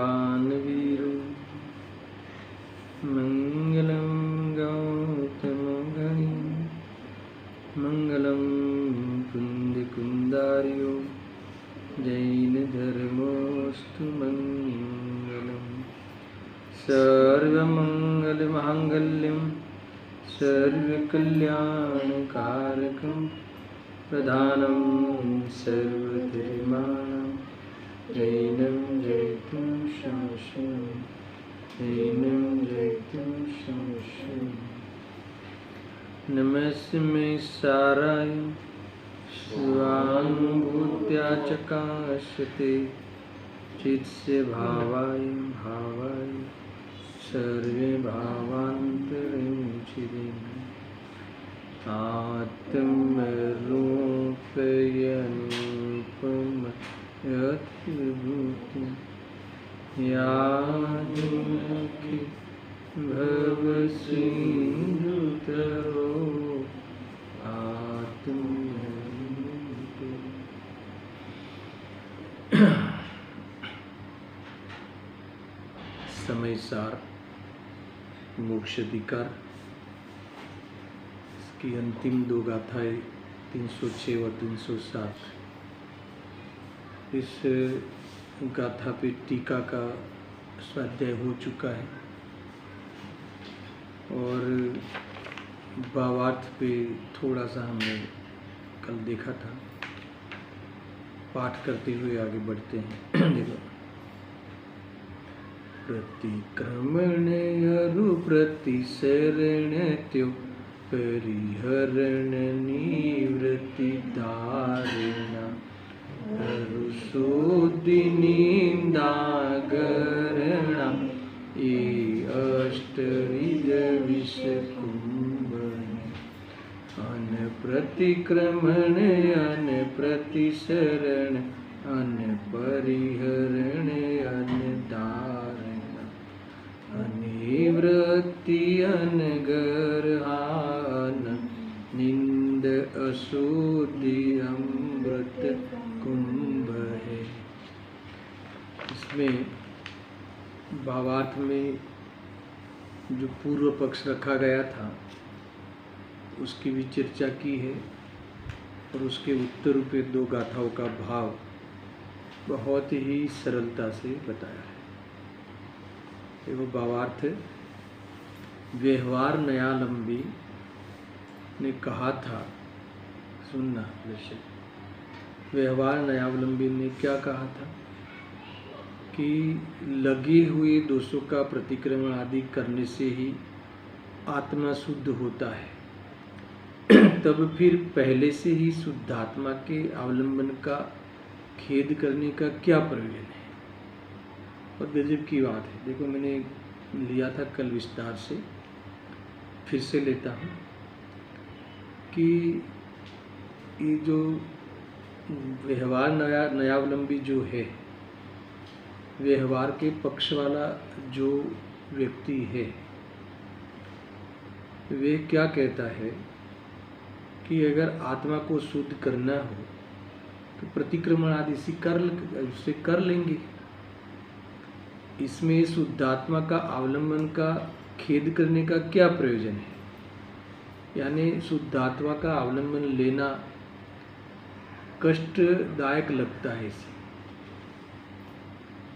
दानवीरो मंगलं गौतमगणि मंगलं कुन्दकुन्दार्यो जैनधर्मोऽस्तु मंगलम् सर्वमङ्गलमाङ्गल्यं सर्वकल्याणकारकं प्रधानं सर्वधर्माणां जैनं जयितुं शमशम् जैनं जयितुं शमशम्। नमस्मे साराय स्वानुभूत्या चकाशते चित्स्य भावाय भावाय सर्वे भावान्तरञ्चिदिम् आत्मरूपयनुपम यद्भूतं यादुनखि भवसिन्धुतरो समय सार मोक्ष अधिकार, इसकी अंतिम दो गाथाएं 306 और 307। इस गाथा पे टीका का स्वाध्याय हो चुका है और भावार्थ पे थोड़ा सा हमने कल देखा था। पाठ करते हुए आगे बढ़ते हैं। देखो, प्रतिक्रमण अरु प्रतिसरण त्यो परिहरण निवृत्ति धारणा अरुशोधि निंदागरणा ये अष्टविध विषकुंभन अन प्रतिक्रमण अन प्रतिसरण अन परिहरण अन धारणा अनिवृत्ति अनगरहान निंद अशुद्धि अमृत कुंभ है। इसमें भावार्थ में जो पूर्व पक्ष रखा गया था उसकी भी चर्चा की है और उसके उत्तर रूपे दो गाथाओं का भाव बहुत ही सरलता से बताया है। वो भावार्थ व्यवहार न्यायालंबी ने कहा था, सुनना दर्शक, व्यवहार न्यायावलंबी ने क्या कहा था कि लगे हुए दोषों का प्रतिक्रमण आदि करने से ही आत्मा शुद्ध होता है, तब फिर पहले से ही शुद्धात्मा के अवलंबन का खेद करने का क्या प्रयोजन है। और गजब की बात है। देखो, मैंने लिया था कल विस्तार से, फिर से लेता हूँ कि ये जो व्यवहार न्यायावलंबी जो है, व्यवहार के पक्ष वाला जो व्यक्ति है, वे क्या कहता है कि अगर आत्मा को शुद्ध करना हो तो प्रतिक्रमण आदि से कर लेंगे। इसमें शुद्धात्मा का अवलंबन का खेद करने का क्या प्रयोजन है। यानी शुद्धात्मा का अवलंबन लेना कष्टदायक लगता है। इसे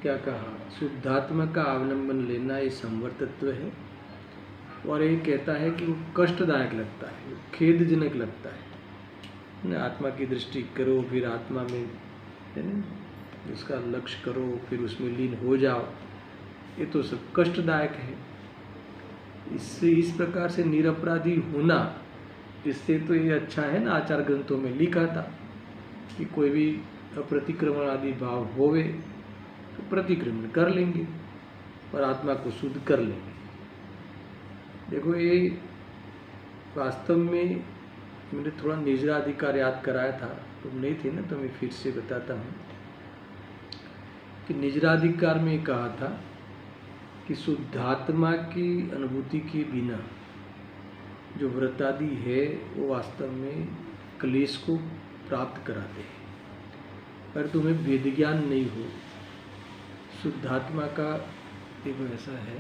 क्या कहा, शुद्धात्मा का अवलंबन लेना ये संवर्तत्व है और ये कहता है कि वो कष्टदायक लगता है, खेदजनक लगता है। आत्मा की दृष्टि करो, फिर आत्मा में है ना उसका लक्ष्य करो, फिर उसमें लीन हो जाओ, ये तो सब कष्टदायक है। इससे इस प्रकार से निरपराधी होना, इससे तो ये अच्छा है ना। आचार ग्रंथों में लिखा था कि कोई भी अप्रतिक्रमण आदि भाव होवे तो प्रतिक्रमण कर लेंगे और आत्मा को शुद्ध कर लेंगे। देखो, ये वास्तव में मैंने थोड़ा निजराधिकार याद कराया था, तुम नहीं थे ना, तो मैं फिर से बताता हूँ कि निजराधिकार में कहा था कि शुद्धात्मा की अनुभूति के बिना जो व्रतादि है वो वास्तव में क्लेश को प्राप्त कराते हैं। अगर तुम्हें वेद ज्ञान नहीं हो, शुद्धात्मा का एक ऐसा है,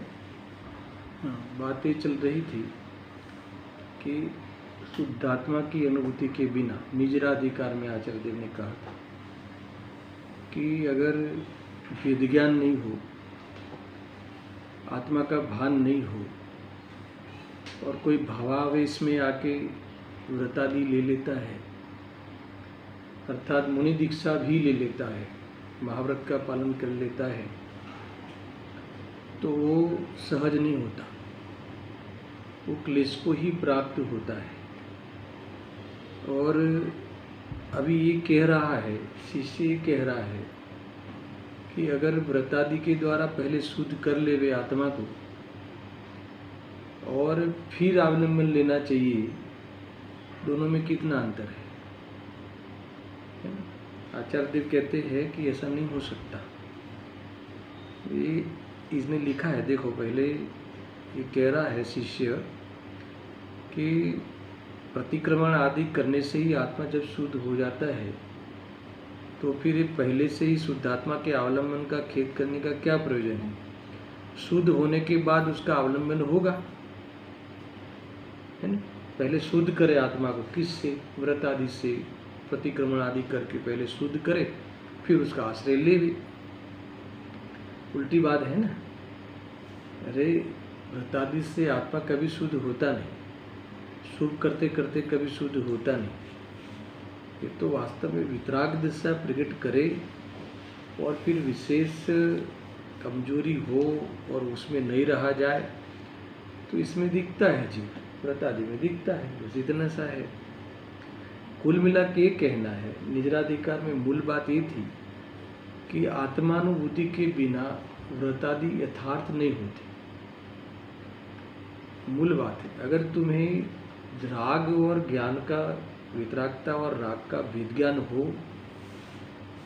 बातें चल रही थी कि शुद्धात्मा की अनुभूति के बिना निजराधिकार में आचार्य देव ने कहा था कि अगर वेद ज्ञान नहीं हो, आत्मा का भान नहीं हो और कोई भावावेश में आके व्रतादि ले लेता है, अर्थात मुनि दीक्षा भी ले लेता है, महाव्रत का पालन कर लेता है, तो वो सहज नहीं होता, वो क्लेश को ही प्राप्त होता है। और अभी ये कह रहा है, शिष्य ये कह रहा है कि अगर व्रतादि के द्वारा पहले शुद्ध कर ले वे आत्मा को और फिर अवलंबन लेना चाहिए, दोनों में कितना अंतर है ना? आचार्य देव कहते हैं कि ऐसा नहीं हो सकता। ये इसने लिखा है, देखो पहले ये कह रहा है शिष्य कि प्रतिक्रमण आदि करने से ही आत्मा जब शुद्ध हो जाता है तो फिर ये पहले से ही शुद्धात्मा के अवलंबन का खेद करने का क्या प्रयोजन है? शुद्ध होने के बाद उसका अवलंबन होगा, है ना? पहले शुद्ध करे आत्मा को, किससे? व्रत आदि से, प्रतिक्रमण आदि करके पहले शुद्ध करे, फिर उसका आश्रय ले भी। उल्टी बात है ना? अरे व्रत आदि से आत्मा कभी शुद्ध होता नहीं, शुभ करते करते कभी शुद्ध होता नहीं। ये तो वास्तव में वितराग दशा प्रकट करे और फिर विशेष कमजोरी हो और उसमें नहीं रहा जाए तो इसमें दिखता है जीव, व्रत आदि में दिखता है, बस इतना सा है। कुल मिला के कहना है, निजराधिकार में मूल बात ये थी कि आत्मानुभूति के बिना व्रतादि यथार्थ नहीं होती। मूल बात है, अगर तुम्हें राग और ज्ञान का, वितरागता और राग का विज्ञान हो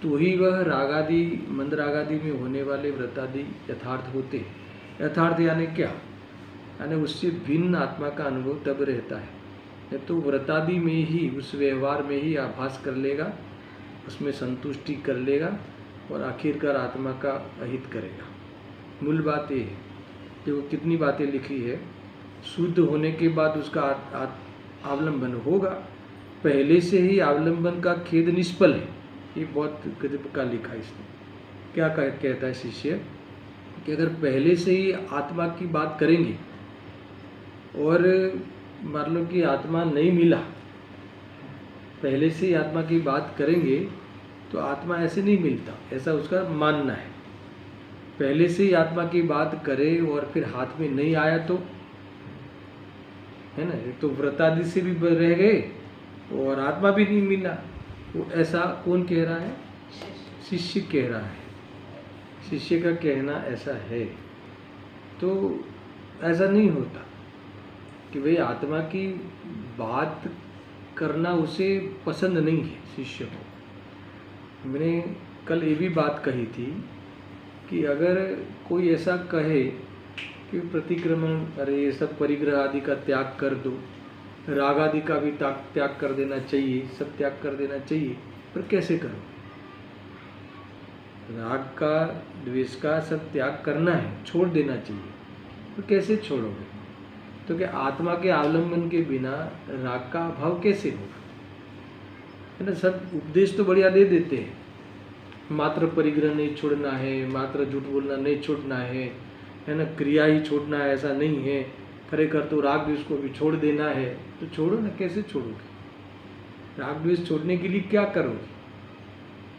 तो ही वह रागादि, मंद रागादि में होने वाले व्रतादि यथार्थ होते हैं। यथार्थ यानी क्या? यानी उससे भिन्न आत्मा का अनुभव तब रहता है या तो व्रतादि में ही, उस व्यवहार में ही आभास कर लेगा, उसमें संतुष्टि कर लेगा और आखिरकार आत्मा का अहित करेगा। मूल बात ये है। देखो कितनी बातें लिखी है, शुद्ध होने के बाद उसका अवलंबन होगा, पहले से ही अवलंबन का खेद निष्फल है। ये बहुत गजब का लिखा इसने। क्या कहता है शिष्य कि अगर पहले से ही आत्मा की बात करेंगे और मान लो कि आत्मा नहीं मिला, पहले से ही आत्मा की बात करेंगे तो आत्मा ऐसे नहीं मिलता, ऐसा उसका मानना है। पहले से ही आत्मा की बात करे और फिर हाथ में नहीं आया तो, है ना, एक तो व्रतादि से भी रह गए और आत्मा भी नहीं मिला। वो ऐसा कौन कह रहा है? शिष्य कह रहा है। शिष्य का कहना ऐसा है। तो ऐसा नहीं होता कि भाई आत्मा की बात करना उसे पसंद नहीं है शिष्य को। मैंने कल ये भी बात कही थी कि अगर कोई ऐसा कहे कि प्रतिक्रमण, अरे ये सब परिग्रह आदि का त्याग कर दो, राग आदि का भी त्याग कर देना चाहिए, सब त्याग कर देना चाहिए, पर कैसे करो? राग का, द्वेष का सब त्याग करना है, छोड़ देना चाहिए, तो कैसे छोड़ोगे? तो क्या आत्मा के अवलंबन के बिना राग का अभाव कैसे होगा? है ना? सब उपदेश तो बढ़िया दे देते हैं, मात्र परिग्रह नहीं छोड़ना है, मात्र झूठ बोलना नहीं छोड़ना है ना, क्रिया ही छोड़ना है, ऐसा नहीं है, खरेखर तो राग द्वेष को भी छोड़ देना है। तो छोड़ो ना, कैसे छोड़ोगे? राग द्वेष छोड़ने के लिए क्या करोगे?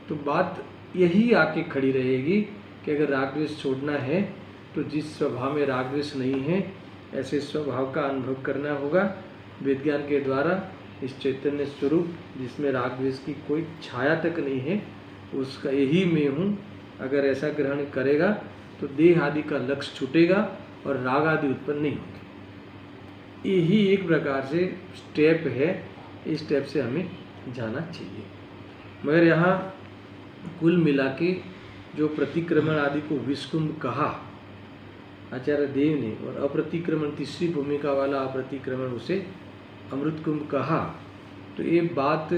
तो बात यही आके खड़ी रहेगी कि अगर राग द्वेष छोड़ना है तो जिस स्वभाव में राग द्वेष नहीं है, ऐसे स्वभाव का अनुभव करना होगा वेद ज्ञान के द्वारा। इस चैतन्य स्वरूप जिसमें राग द्वेष की कोई छाया तक नहीं है, उसका यही मैं हूँ, अगर ऐसा ग्रहण करेगा तो देह आदि का लक्ष्य छूटेगा और राग आदि उत्पन्न नहीं होंगे। यही एक प्रकार से स्टेप है, इस स्टेप से हमें जाना चाहिए। मगर यहाँ कुल मिला के जो प्रतिक्रमण आदि को विषकुंभ कहा आचार्य देव ने, और अप्रतिक्रमण, तीसरी भूमिका वाला अप्रतिक्रमण उसे अमृत कुंभ कहा, तो ये बात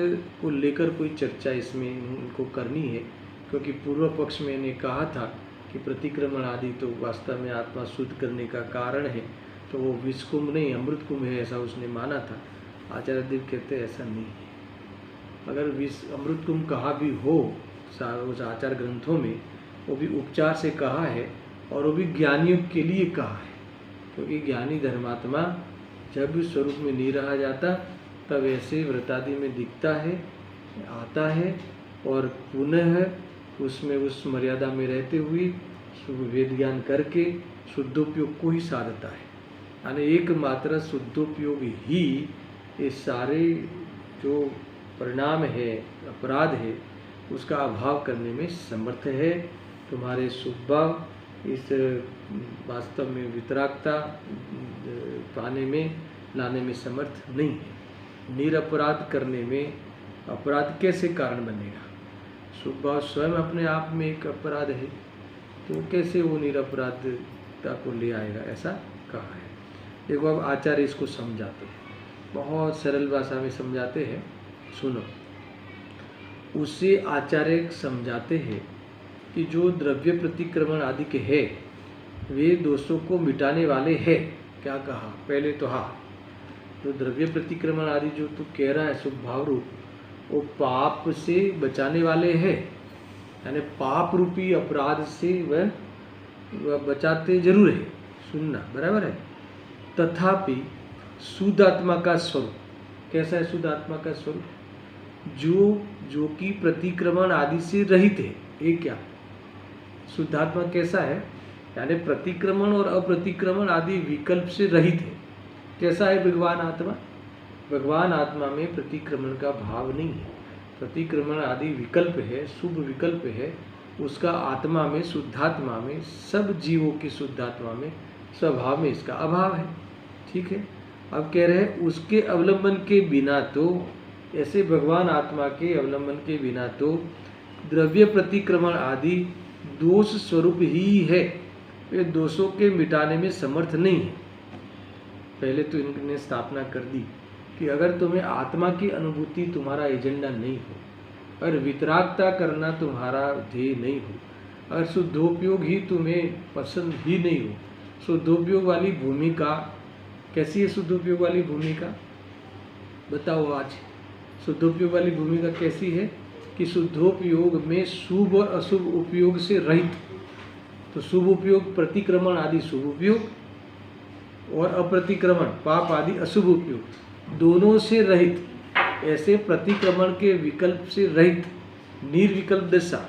को लेकर कोई चर्चा इसमें इनको करनी है। क्योंकि पूर्व पक्ष में मैंने कहा था कि कि प्रतिक्रमण आदि तो वास्तव में आत्मा शुद्ध करने का कारण है, तो वो विष कुंभ नहीं अमृत कुंभ है ऐसा उसने माना था। आचार्य देव कहते हैं ऐसा नहीं है। अगर विष अमृत कुंभ कहा भी हो उस आचार ग्रंथों में, वो भी उपचार से कहा है और वो भी ज्ञानियों के लिए कहा है, क्योंकि ज्ञानी धर्मात्मा जब स्वरूप में नहीं रहा जाता तब ऐसे व्रतादि में दिखता है, आता है और पुनः उसमें उस मर्यादा में रहते हुए वेद ज्ञान करके शुद्धोपयोग को ही साधता है। यानी एकमात्र शुद्धोपयोग ही ये सारे जो परिणाम है, अपराध है, उसका अभाव करने में समर्थ है। तुम्हारे स्वभाव इस वास्तव में वितरागता पाने में लाने में समर्थ नहीं है। निरपराध करने में अपराध कैसे कारण बनेगा? स्वभाव स्वयं अपने आप में एक अपराध है, तो कैसे वो निरपराधता को ले आएगा, ऐसा कहा है। देखो अब आचार्य इसको समझाते हैं, बहुत सरल भाषा में समझाते हैं, सुनो। उसे आचार्य समझाते हैं कि जो द्रव्य प्रतिक्रमण आदि के है वे दोषों को मिटाने वाले हैं। क्या कहा? पहले तो हाँ, जो द्रव्य प्रतिक्रमण आदि जो तू कह रहा है स्वभाव रूप, वो पाप से बचाने वाले हैं, यानी पाप रूपी अपराध से वह बचाते जरूर है, सुनना बराबर है। तथापि शुद्ध आत्मा का स्वरूप कैसा है? शुद्ध आत्मा का स्वरूप जो कि प्रतिक्रमण आदि से रहित है। ये क्या शुद्धात्मा कैसा है? यानी प्रतिक्रमण और अप्रतिक्रमण आदि विकल्प से रहित है। कैसा है भगवान आत्मा? भगवान आत्मा में प्रतिक्रमण का भाव नहीं है, प्रतिक्रमण आदि विकल्प है, शुभ विकल्प है। उसका आत्मा में, शुद्धात्मा में, सब जीवों की शुद्धात्मा में, स्वभाव में इसका अभाव है। ठीक है। अब कह रहे हैं उसके अवलंबन के बिना तो, ऐसे भगवान आत्मा के अवलंबन के बिना तो द्रव्य प्रतिक्रमण आदि दोष स्वरूप ही है, वे दोषों के मिटाने में समर्थ नहीं है। पहले तो इनने स्थापना कर दी कि अगर तुम्हें आत्मा की अनुभूति तुम्हारा एजेंडा नहीं हो और वितरागता करना तुम्हारा ध्येय नहीं हो, अगर शुद्धोपयोग ही तुम्हें पसंद ही नहीं हो, शुद्धोपयोग वाली भूमिका कैसी है? शुद्धोपयोग वाली भूमिका बताओ आज। शुद्धोपयोग वाली भूमिका कैसी है कि शुद्धोपयोग में शुभ और अशुभ उपयोग से रहित। तो शुभ उपयोग प्रतिक्रमण आदि शुभ उपयोग और अप्रतिक्रमण पाप आदि अशुभ उपयोग दोनों से रहित, ऐसे प्रतिक्रमण के विकल्प से रहित निर्विकल्प दशा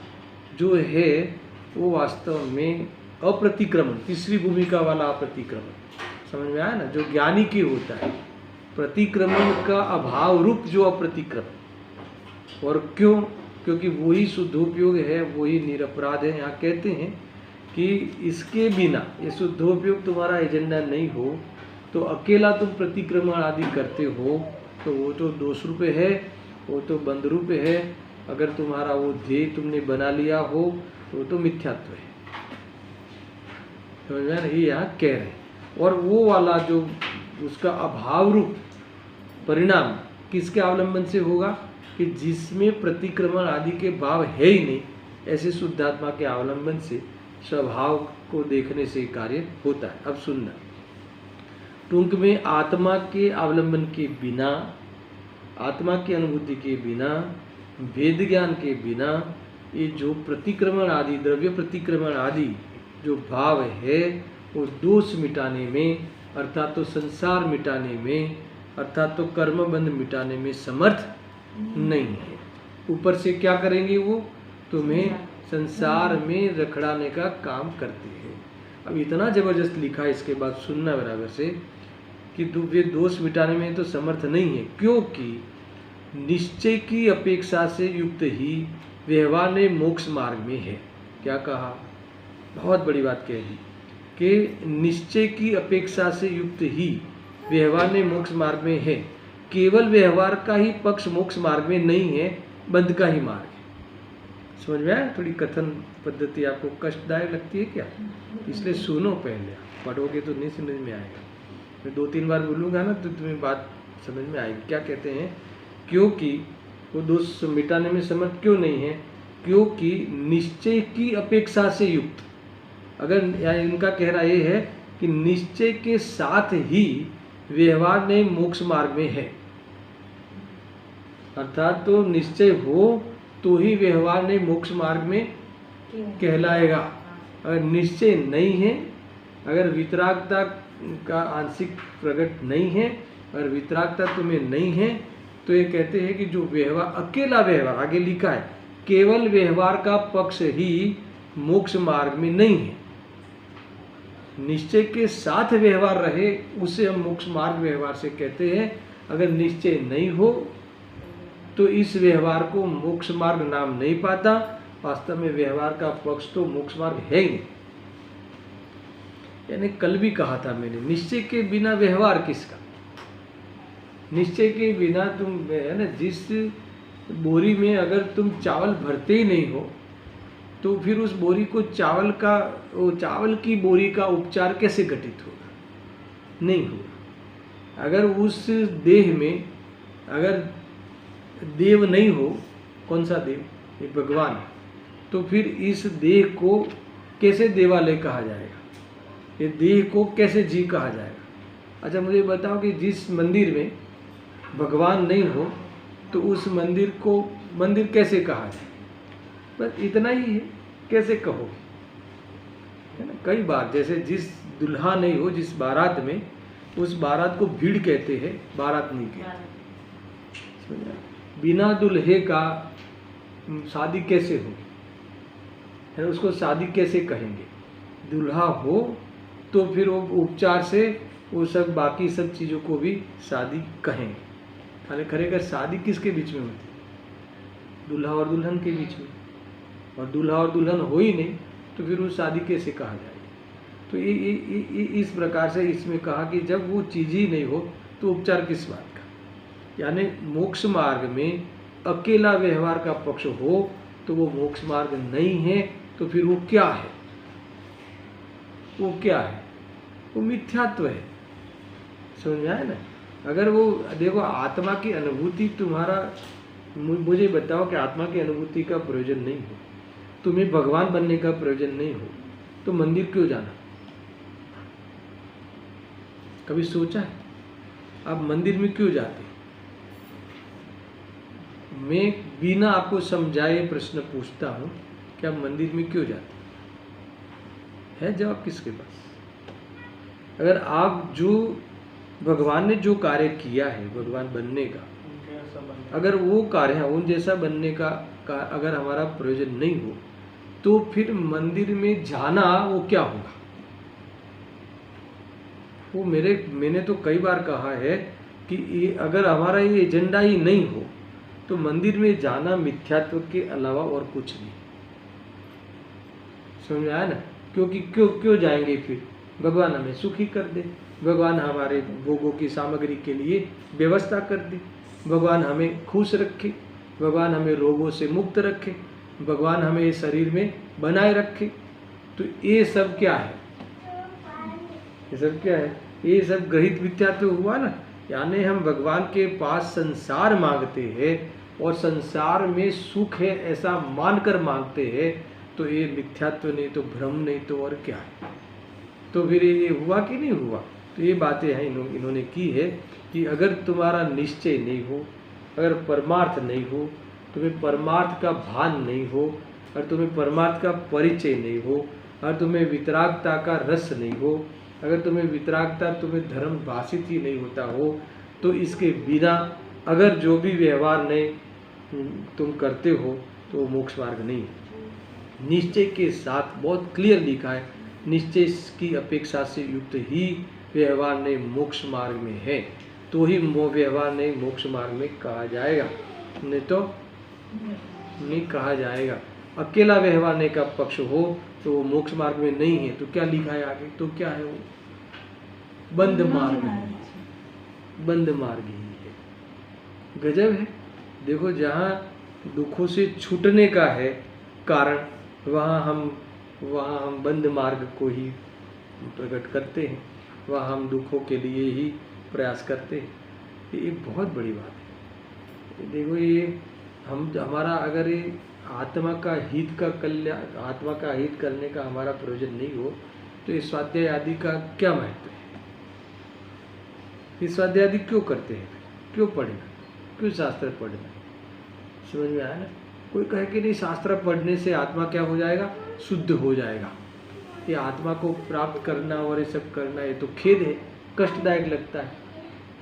जो है वो वास्तव में अप्रतिक्रमण, तीसरी भूमिका वाला अप्रतिक्रमण, समझ में आया ना? जो ज्ञानी की होता है, प्रतिक्रमण का अभाव रूप जो अप्रतिक्रमण। और क्यों? क्योंकि वही शुद्धोपयोग है, वही निरपराध है। यहाँ कहते हैं कि इसके बिना, ये शुद्धोपयोग तुम्हारा एजेंडा नहीं हो तो अकेला तुम प्रतिक्रमण आदि करते हो तो वो तो दोष रूप है, वो तो बंध रूप है। अगर तुम्हारा वो ध्येय तुमने बना लिया हो तो वो तो मिथ्यात्व है। समझ में आया? ये यहाँ कह रहे हैं। और वो वाला जो उसका अभाव रूप परिणाम किसके अवलंबन से होगा? कि जिसमें प्रतिक्रमण आदि के भाव है ही नहीं, ऐसे शुद्धात्मा के अवलंबन से स्वभाव को देखने से कार्य होता है। अब सुनना, टूंक में आत्मा के अवलंबन के बिना, आत्मा की अनुभूति के बिना, वेद ज्ञान के बिना, ये जो प्रतिक्रमण आदि, द्रव्य प्रतिक्रमण आदि जो भाव है वो दोष मिटाने में, अर्थात तो संसार मिटाने में, अर्थात तो कर्म बंध मिटाने में समर्थ नहीं है। ऊपर से क्या करेंगे? वो तुम्हें संसार में रखड़ाने का काम करते हैं। अब इतना जबरदस्त लिखा है, इसके बाद सुनना बराबर से कि वे दोष मिटाने में तो समर्थ नहीं है, क्योंकि निश्चय की अपेक्षा से युक्त ही व्यवहार ने मोक्ष मार्ग में है। क्या कहा? बहुत बड़ी बात कह दी कि निश्चय की अपेक्षा से युक्त ही व्यवहार ने मोक्ष मार्ग में है। केवल व्यवहार का ही पक्ष मोक्ष मार्ग में नहीं है, बंध का ही मार्ग है। समझ में आया? थोड़ी कथन पद्धति आपको कष्टदायक लगती है क्या? इसलिए सुनो, पहले पढ़ोगे तो नहीं समझ में आएगा। मैं 2-3 बार बोलूँगा ना तो तुम्हें बात समझ में आएगी। क्या कहते हैं? क्योंकि वो दोष मिटाने में समर्थ क्यों नहीं है? क्योंकि निश्चय की अपेक्षा से युक्त, अगर यानी इनका कहना ये है कि निश्चय के साथ ही व्यवहार नहीं मोक्ष मार्ग में है, अर्थात तो निश्चय हो तो ही व्यवहार नहीं मोक्ष मार्ग में कहलाएगा। अगर निश्चय नहीं है, अगर वितरागता का आंशिक प्रकट नहीं है, अगर वितरागता तुम्हें नहीं है, तो ये कहते हैं कि जो व्यवहार, अकेला व्यवहार, आगे लिखा है केवल व्यवहार का पक्ष ही मोक्ष मार्ग में नहीं है। निश्चय के साथ व्यवहार रहे उसे हम मोक्ष मार्ग व्यवहार से कहते हैं। अगर निश्चय नहीं हो तो इस व्यवहार को मोक्ष मार्ग नाम नहीं पाता। वास्तव में व्यवहार का पक्ष तो मोक्ष मार्ग है ही नहीं। यानी कल भी कहा था मैंने, निश्चय के बिना व्यवहार किसका। निश्चय के बिना तुम है ना, जिस बोरी में अगर तुम चावल भरते ही नहीं हो तो फिर उस बोरी को चावल की बोरी का उपचार कैसे घटित होगा? नहीं होगा। अगर उस देह में अगर देव नहीं हो, कौन सा देव? ये भगवान। तो फिर इस देह को कैसे देवालय कहा जाएगा? ये देह को कैसे जी कहा जाएगा? अच्छा मुझे बताओ कि जिस मंदिर में भगवान नहीं हो तो उस मंदिर को मंदिर कैसे कहा जाए? बस इतना ही है, कैसे कहोगे, है ना। कई बार जैसे जिस दुल्हा नहीं हो, जिस बारात में, उस बारात को भीड़ कहते हैं, बारात नहीं कहते। बिना दुल्हे का शादी कैसे होगी, है ना, उसको शादी कैसे कहेंगे? दुल्हा हो तो फिर वो उपचार से वो सब बाकी सब चीज़ों को भी शादी कहेंगे। खाली खरेखर शादी किसके बीच में होती है? दूल्हा और दुल्हन के बीच में। और दूल्हा और दुल्हन हो ही नहीं तो फिर वो शादी कैसे कहा जाएगी? तो ये इस प्रकार से इसमें कहा कि जब वो चीज़ ही नहीं हो तो उपचार किस बात का? यानी मोक्ष मार्ग में अकेला व्यवहार का पक्ष हो तो वो मोक्ष मार्ग नहीं है। तो फिर वो क्या है? वो क्या है? वो मिथ्यात्व है। समझ में आया ना? अगर वो देखो, आत्मा की अनुभूति तुम्हारा, मुझे बताओ कि आत्मा की अनुभूति का प्रयोजन नहीं हो, तुम्हें भगवान बनने का प्रयोजन नहीं हो, तो मंदिर क्यों जाना? कभी सोचा है आप मंदिर में क्यों जाते? मैं बिना आपको समझाए प्रश्न पूछता हूं कि आप मंदिर में क्यों जाते? है जवाब किसके पास? अगर आप जो भगवान ने जो कार्य किया है भगवान बनने का, अगर वो कार्य है उन जैसा बनने का अगर हमारा प्रयोजन नहीं हो तो फिर मंदिर में जाना वो क्या होगा? वो मैंने तो कई बार कहा है कि अगर हमारा ये एजेंडा ही नहीं हो तो मंदिर में जाना मिथ्यात्व के अलावा और कुछ नहीं। समझ में आया ना? क्योंकि क्यों जाएंगे फिर? भगवान हमें सुखी कर दे, भगवान हमारे भोगों की सामग्री के लिए व्यवस्था कर दे, भगवान हमें खुश रखे, भगवान हमें रोगों से मुक्त रखे, भगवान हमें इस शरीर में बनाए रखे। तो ये सब क्या है? ये सब क्या है? ये सब ग्रहित मिथ्यात्व हुआ ना। यानी हम भगवान के पास संसार मांगते हैं और संसार में सुख है ऐसा मानकर मांगते हैं, तो ये मिथ्यात्व नहीं तो भ्रम नहीं तो और क्या है? तो फिर ये हुआ कि नहीं हुआ? तो ये बातें हैं इन्होंने की है कि अगर तुम्हारा निश्चय नहीं हो, अगर परमार्थ नहीं हो, तुम्हें परमार्थ का भान नहीं हो, और तुम्हें परमार्थ का परिचय नहीं हो, और तुम्हें वितरागता का रस नहीं हो, अगर तुम्हें वितरागता तुम्हें धर्म भाषित ही नहीं होता हो, तो इसके बिना अगर जो भी व्यवहार नहीं तुम करते हो तो मोक्ष मार्ग नहीं है। निश्चय के साथ बहुत क्लियर लिखा है, निश्चय की अपेक्षा से युक्त ही व्यवहार नहीं मोक्ष मार्ग में है, तो ही व्यवहार नहीं मोक्ष मार्ग में कहा जाएगा, नहीं तो नहीं कहा जाएगा। अकेला व्यवहार नहीं का पक्ष हो तो वो मोक्ष मार्ग में नहीं है। तो क्या लिखा है आगे? तो क्या है वो? बंद मार्ग है, बंद मार्ग ही है। गजब है। देखो, जहाँ दुखों से छूटने का है कारण, वहाँ हम बंद मार्ग को ही प्रकट करते हैं, वहाँ हम दुखों के लिए ही प्रयास करते हैं। ये एक बहुत बड़ी बात है। देखो, ये हमारा अगर ये आत्मा का हित का कल्याण, आत्मा का हित करने का हमारा प्रयोजन नहीं हो तो इस स्वाध्याय आदि का क्या महत्व है? इस स्वाध्याय आदि क्यों करते हैं, क्यों पढ़ना, क्यों शास्त्र पढ़ना? समझ में आया ना? कोई कहे कि नहीं शास्त्र पढ़ने से आत्मा क्या हो जाएगा, शुद्ध हो जाएगा, ये आत्मा को प्राप्त करना और ये सब करना ये तो खेद है, कष्टदायक लगता है।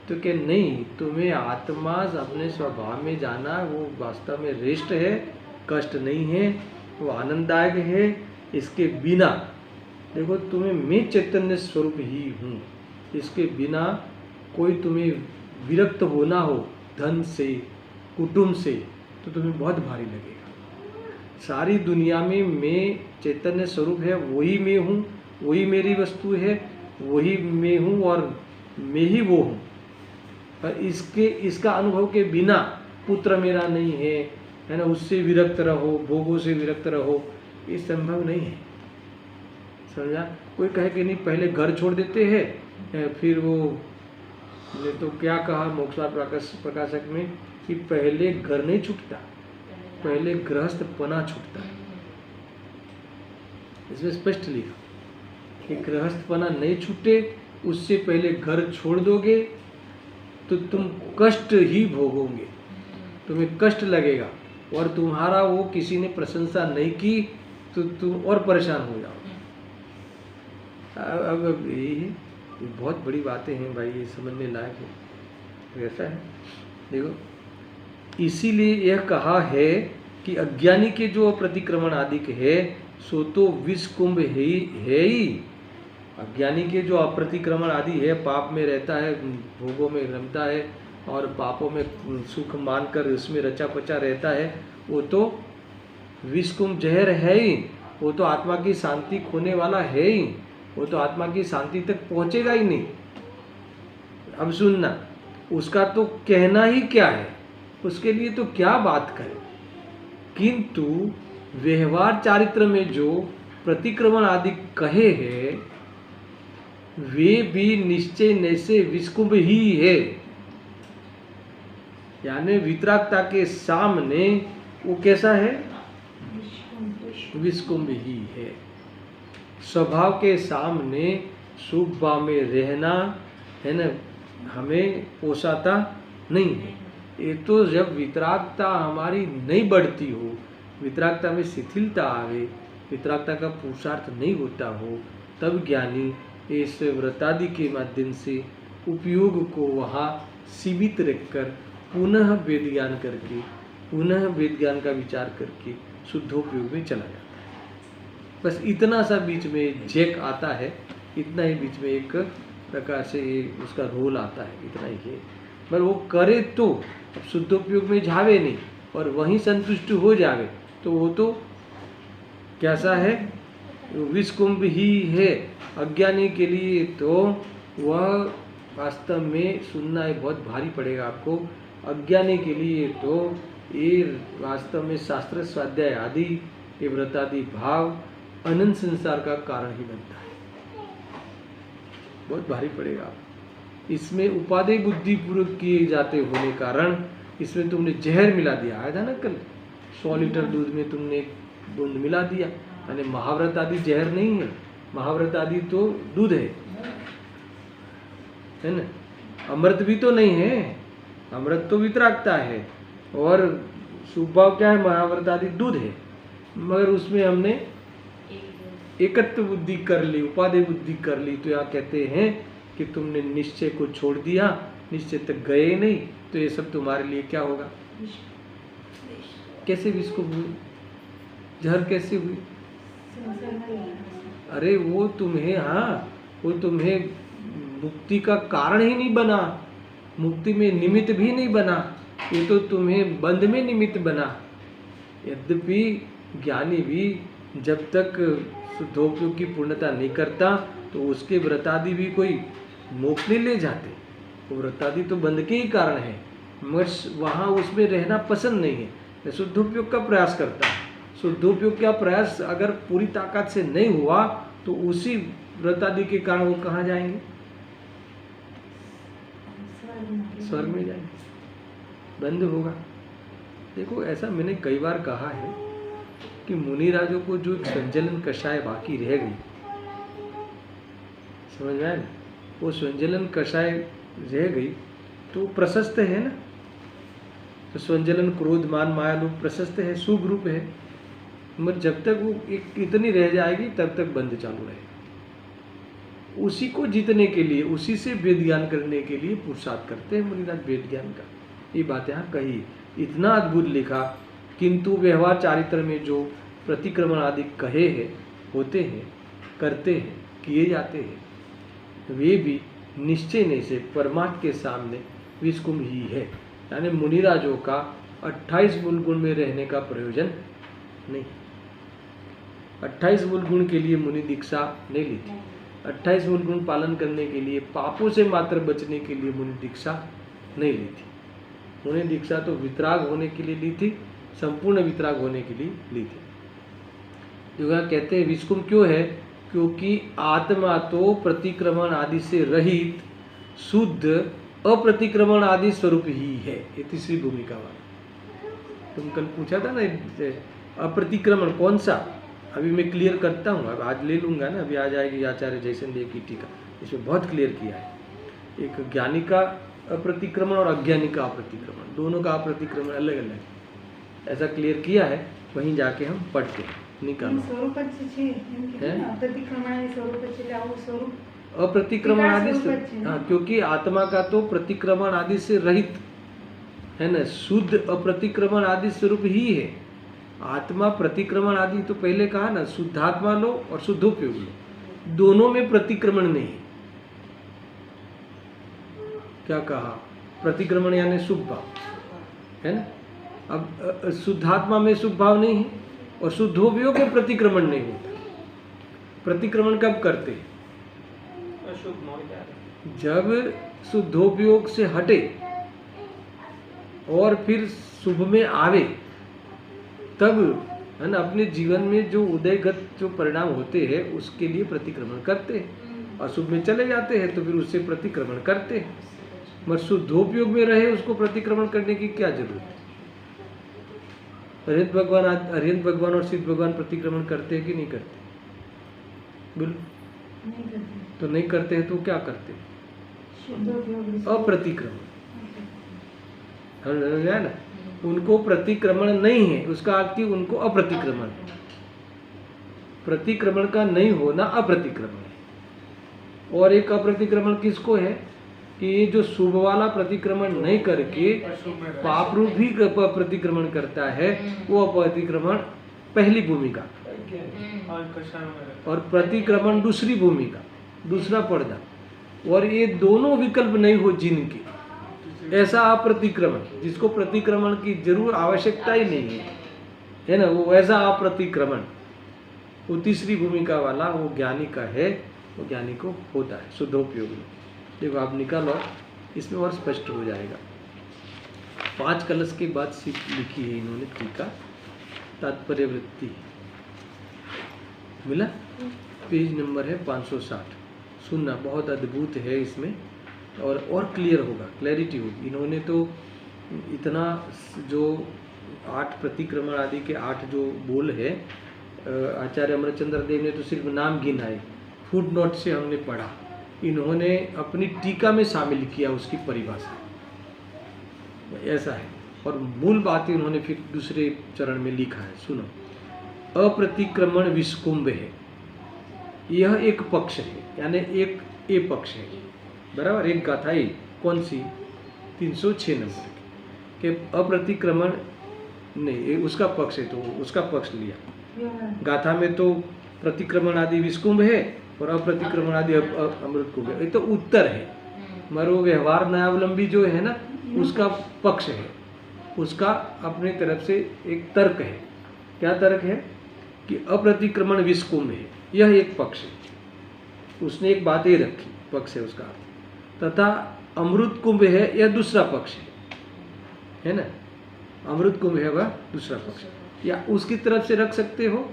तो क्या नहीं, तुम्हें आत्मा अपने स्वभाव में जाना वो वास्तव में रेस्ट है, कष्ट नहीं है, वो आनंददायक है। इसके बिना देखो तुम्हें मैं चैतन्य स्वरूप ही हूँ, इसके बिना कोई तुम्हें विरक्त होना हो धन से कुटुंब से तो तुम्हें बहुत भारी लगेगा। सारी दुनिया में मैं चैतन्य स्वरूप है, वही मैं हूँ, वही मेरी वस्तु है, वही मैं हूँ और मैं ही वो हूँ। और इसका अनुभव के बिना पुत्र मेरा नहीं है ना, उससे विरक्त रहो, भोगों से विरक्त रहो, ये संभव नहीं है। समझा? कोई कहे कि नहीं पहले घर छोड़ देते हैं फिर वो, ने तो क्या कहा मोक्षवाद प्रकाशक में कि पहले घर नहीं छूटता, पहले गृहस्थपना छूटता है। इसमें स्पष्ट लिखा कि गृहस्थपना नहीं छूटे उससे पहले घर छोड़ दोगे तो तुम कष्ट ही भोगोगे, तुम्हें कष्ट लगेगा और तुम्हारा वो किसी ने प्रशंसा नहीं की तो तुम और परेशान हो जाओगे। अब ये बहुत बड़ी बातें हैं भाई, ये समझने लायक है। ऐसा है देखो, इसीलिए यह कहा है कि अज्ञानी के जो प्रतिक्रमण आदि के है सो तो विष कुंभ है ही। अज्ञानी के जो अप्रतिक्रमण आदि है, पाप में रहता है, भोगों में रमता है और पापों में सुख मानकर उसमें रचा पचा रहता है, वो तो विष कुंभ जहर है ही, वो तो आत्मा की शांति खोने वाला है ही, वो तो आत्मा की शांति तक पहुंचेगा ही नहीं। अब सुनना, उसका तो कहना ही क्या है, उसके लिए तो क्या बात करें। किंतु व्यवहार चारित्र में जो प्रतिक्रमण आदि कहे हैं वे भी निश्चय नैसे विषकुंभ ही है, यानी वितरागता के सामने वो कैसा है, विषकुंभ ही है। स्वभाव के सामने सुख भाव में रहना है ना, हमें पोसाता नहीं है। ये तो जब वितरागता हमारी नहीं बढ़ती हो, वितरागता में शिथिलता आवे, वितरागता का पुरुषार्थ नहीं होता हो, तब ज्ञानी इस व्रतादि के माध्यम से उपयोग को वहाँ सीमित रखकर पुनः वेद ज्ञान करके, पुनः वेद ज्ञान का विचार करके शुद्धोपयोग में चला जाता है। बस इतना सा बीच में जैक आता है, इतना ही बीच में एक प्रकार से उसका रोल आता है, इतना ही है। पर वो करे तो अब शुद्धोपयोग में जावे नहीं और वहीं संतुष्ट हो जावे तो वो तो कैसा है, विषकुंभ ही है। अज्ञानी के लिए तो वह वास्तव में सुनना है, बहुत भारी पड़ेगा आपको। अज्ञानी के लिए तो ये वास्तव में शास्त्र स्वाध्याय आदि ये व्रतादि भाव अनंत संसार का कारण ही बनता है, बहुत भारी पड़ेगा। इसमें उपादेय बुद्धि पूर्वक किए जाते होने कारण इसमें तुमने जहर मिला दिया, आया था ना कल, 100 लीटर दूध में तुमने एक बूंद मिला दिया, यानी महाव्रत आदि जहर नहीं है, महाव्रत आदि तो दूध है ना, अमृत भी तो नहीं है, अमृत तो वितरागता है और सुभाव क्या है, महाव्रत आदि दूध है, मगर उसमें हमने एकत्व बुद्धि कर ली, उपादेय बुद्धि कर ली। तो यहाँ कहते हैं कि तुमने निश्चय को छोड़ दिया, निश्चय तक गए नहीं, तो ये सब तुम्हारे लिए क्या होगा, कैसे विष को हुई, जहर कैसे हुई। अरे वो तुम्हें, हाँ वो तुम्हें मुक्ति का कारण ही नहीं बना, मुक्ति में निमित्त भी नहीं बना, ये तो तुम्हें बंध में निमित्त बना। यद्यपि ज्ञानी भी जब तक शुद्धोपयोग की पूर्णता नहीं करता तो उसके व्रतादि भी कोई मोक्ष नहीं ले जाते, वो व्रतादि तो बंध के ही कारण है, मगर वहाँ उसमें रहना पसंद नहीं है, शुद्धोपयोग का प्रयास करता है। शुद्धोपयोग का प्रयास अगर पूरी ताकत से नहीं हुआ तो उसी व्रतादि के कारण वो कहाँ जाएंगे, स्वर्ग में जाएंगे, बंद होगा। देखो ऐसा मैंने कई बार कहा है कि मुनिराजों को जो संजलन कषाय बाकी रह गई, समझ में आया ना, वो संजलन कषाय रह गई तो प्रशस्त है ना। तो संजलन क्रोध मान माया लोग प्रशस्त है, शुभ रूप है, मगर जब तक वो एक इतनी रह जाएगी तब तक बंद चालू रहेगा। उसी को जीतने के लिए, उसी से वेद ज्ञान करने के लिए पुरुषार्थ करते हैं मुनिराज वेद ज्ञान का। ये बात यहाँ कही, इतना अद्भुत लिखा। किंतु व्यवहार चारित्र में जो प्रतिक्रमण आदि कहे हैं, होते हैं, करते हैं, किए जाते हैं, वे भी निश्चय नहीं से परमात्मा के सामने विषकुंभ ही है। यानी मुनिराजों का 28 मूल गुण में रहने का प्रयोजन नहीं। 28 मूल गुण के लिए मुनि दीक्षा नहीं ली थी। 28 मूल गुण पालन करने के लिए, पापों से मात्र बचने के लिए मुनि दीक्षा नहीं ली थी। मुनि दीक्षा तो वितराग होने के लिए ली थी, संपूर्ण वितराग होने के लिए ली थी। जो कहते हैं विषकुंभ क्यों है? क्योंकि आत्मा तो प्रतिक्रमण आदि से रहित शुद्ध अप्रतिक्रमण आदि स्वरूप ही है। ये तीसरी भूमिका वाला तुम कल पूछा था ना, अप्रतिक्रमण कौन सा, अभी मैं क्लियर करता हूँ। अब आज ले लूँगा ना, अभी आ जाएगी आचार्य जयसन देव की टीका, इसमें बहुत क्लियर किया है। एक ज्ञानी का अप्रतिक्रमण और अज्ञानी का अप्रतिक्रमण, दोनों का अप्रतिक्रमण अलग अलग है, ऐसा क्लियर किया है। वहीं जाके हम पढ़ते हैं, निकालो। अप्रतिक्रमण आदि से, हाँ, क्योंकि आत्मा का तो प्रतिक्रमण आदि से रहित है ना, शुद्ध अप्रतिक्रमण आदि स्वरूप ही है। आत्मा प्रतिक्रमण आदि तो पहले कहा ना, शुद्धात्मा लो और शुद्धोपयोग लो, दोनों में प्रतिक्रमण नहीं है। क्या कहा? प्रतिक्रमण यानी शुभ भाव है ना। अब शुद्धात्मा में शुभ भाव नहीं है और शुद्धोपयोग में प्रतिक्रमण नहीं होता। प्रतिक्रमण कब करते हैं? जब शुद्धोपयोग से हटे और फिर शुभ में आवे, तब है ना, अपने जीवन में जो उदयगत जो परिणाम होते हैं उसके लिए प्रतिक्रमण करते हैं। और शुभ में चले जाते हैं तो फिर उससे प्रतिक्रमण करते हैं। मगर शुद्धोपयोग में रहे उसको प्रतिक्रमण करने की क्या जरूरत है? अरिहंत भगवान और सिद्ध भगवान प्रतिक्रमण करते हैं कि नहीं करते? बोलो। तो नहीं करते हैं तो क्या करते हैं? अप्रतिक्रमण है ना। उनको प्रतिक्रमण नहीं है, उसका अर्थ उनको अप्रतिक्रमण है। प्रतिक्रमण का नहीं होना अप्रतिक्रमण है। और एक अप्रतिक्रमण किसको है कि जो शुभ वाला प्रतिक्रमण नहीं करके पाप रूप भी प्रतिक्रमण करता है, वो अप्रतिक्रमण पहली भूमिका, और प्रतिक्रमण दूसरी भूमिका, दूसरा पर्दा। और ये दोनों विकल्प नहीं हो जिनके, ऐसा अप्रतिक्रमण जिसको प्रतिक्रमण की जरूर आवश्यकता ही नहीं है ना, वो ऐसा अप्रतिक्रमण वो तीसरी भूमिका वाला वो ज्ञानी का है, वो ज्ञानी को होता है शुद्धोपयोग में। देखो आप निकालो, इसमें और स्पष्ट हो जाएगा। 5 कलश के बाद लिखी है इन्होंने टीका, तात्पर्य वृत्ति मिला, पेज नंबर है 560। सुनना, बहुत अद्भुत है इसमें, और क्लियर होगा, क्लैरिटी होगी। इन्होंने तो इतना जो 8 प्रतिक्रमण आदि के 8 जो बोल है, आचार्य अमरचंद्र देव ने तो सिर्फ नाम गिनाए, फुट नोट से हमने पढ़ा, इन्होंने अपनी टीका में शामिल किया उसकी परिभाषा, ऐसा है। और मूल बातें उन्होंने फिर दूसरे चरण में लिखा है। सुनो, अप्रतिक्रमण विषकुंभ है, यह एक पक्ष है, यानी एक ए पक्ष है, बराबर। एक गाथा है, कौन सी? 306 नंबर के अप्रतिक्रमण नहीं, उसका पक्ष है, तो उसका पक्ष लिया। गाथा में तो प्रतिक्रमण आदि विषकुंभ है और अप्रतिक्रमण आदि अमृत कुंभ है, ये तो उत्तर है। मगर वो व्यवहार न्यायावलंबी जो है ना, उसका पक्ष है, उसका अपने तरफ से एक तर्क है। क्या तर्क है? कि अप्रतिक्रमण विषकुंभ है, यह एक पक्ष है। उसने एक बात ये रखी, पक्ष है उसका अर्थ। तथा अमृत कुंभ है, यह दूसरा पक्ष है ना। अमृत कुंभ है वह दूसरा पक्ष, या उसकी तरफ से रख सकते हो,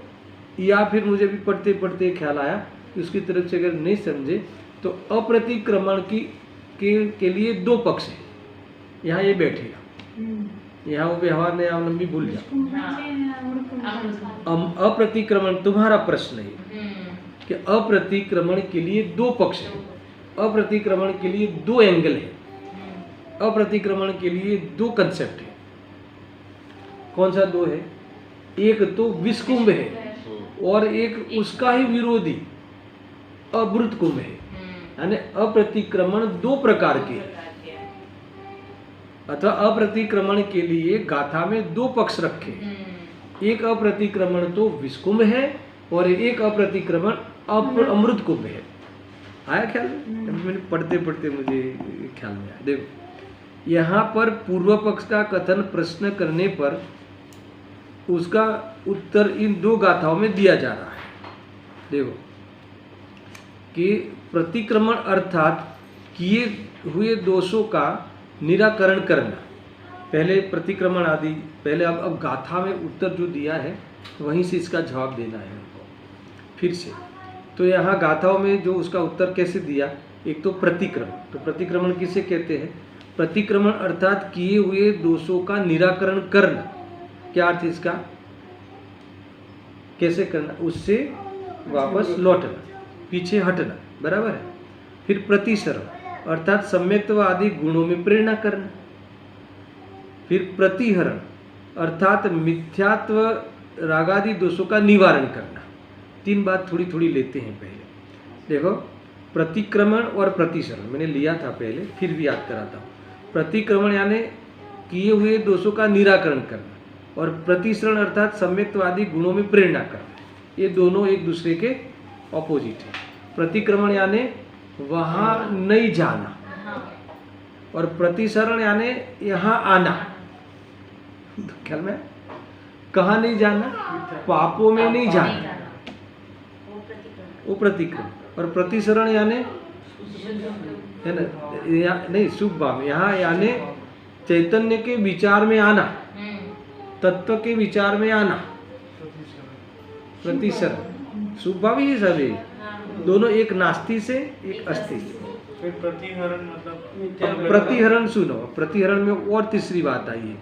या फिर मुझे भी पढ़ते पढ़ते ख्याल आया कि उसकी तरफ से अगर नहीं समझे तो अप्रतिक्रमण के लिए 2 पक्ष है। यहाँ ये बैठेगा, यहाँ वो व्यवहार ने अवलंबी भूल जाओ। अप्रतिक्रमण तुम्हारा प्रश्न है कि अप्रतिक्रमण के लिए दो पक्ष हैं, अप्रतिक्रमण के लिए दो एंगल है, अप्रतिक्रमण के लिए दो कंसेप्ट है। कौन सा दो है? एक तो विषकुंभ है और एक उसका ही विरोधी अवृत कुंभ है। यानी अप्रतिक्रमण दो प्रकार के हैं, अथवा अप्रतिक्रमण के लिए गाथा में दो पक्ष रखे। एक अप्रतिक्रमण तो विषकुंभ है और एक अप्रतिक्रमण अमृत कुंभ है। आया ख्याल? मैंने पढ़ते पढ़ते मुझे ख्याल में आया। देखो यहाँ पर पूर्व पक्ष का कथन प्रश्न करने पर उसका उत्तर इन दो गाथाओं में दिया जा रहा है। देखो कि प्रतिक्रमण अर्थात किए हुए दोषों का निराकरण करना। पहले प्रतिक्रमण आदि, पहले अब गाथा में उत्तर जो दिया है वहीं से इसका जवाब देना है हमको फिर से। तो यहाँ गाथाओं में जो उसका उत्तर कैसे दिया, एक तो प्रतिक्रमण, तो प्रतिक्रमण किसे कहते हैं? प्रतिक्रमण अर्थात किए हुए दोषों का निराकरण करना। क्या अर्थ इसका? कैसे करना? उससे वापस लौटना, पीछे हटना, बराबर है। फिर प्रतिसरण अर्थात सम्यक्त्व आदि गुणों में प्रेरणा करना। फिर प्रतिहरण अर्थात मिथ्यात्व रागादि दोषों का निवारण करना। तीन बात थोड़ी थोड़ी लेते हैं पहले। देखो प्रतिक्रमण और प्रतिसरण मैंने लिया था पहले, फिर भी याद कराता हूँ। प्रतिक्रमण यानी किए हुए दोषों का निराकरण करना, और प्रतिसरण अर्थात सम्यक्त्वादी गुणों में प्रेरणा करना। ये दोनों एक दूसरे के ऑपोजिट है। प्रतिक्रमण यानी वहाँ नहीं जाना, और प्रतिसरण यानी यहाँ आना। ख्याल में? कहाँ नहीं जाना? पापों में नहीं जाना, वो प्रतिक्रमण। और प्रतिसरण यानी है ना, नहीं शुभ भाव, यहाँ यानी चैतन्य के विचार में आना, तत्व के विचार में आना। प्रतिसरण शुभ भाव ही सभी दोनों, एक नास्ति से एक अस्थि से। फिर प्रतिहरण मतलब प्रतिहरण सुनो, प्रतिहरण में और तीसरी बात आई है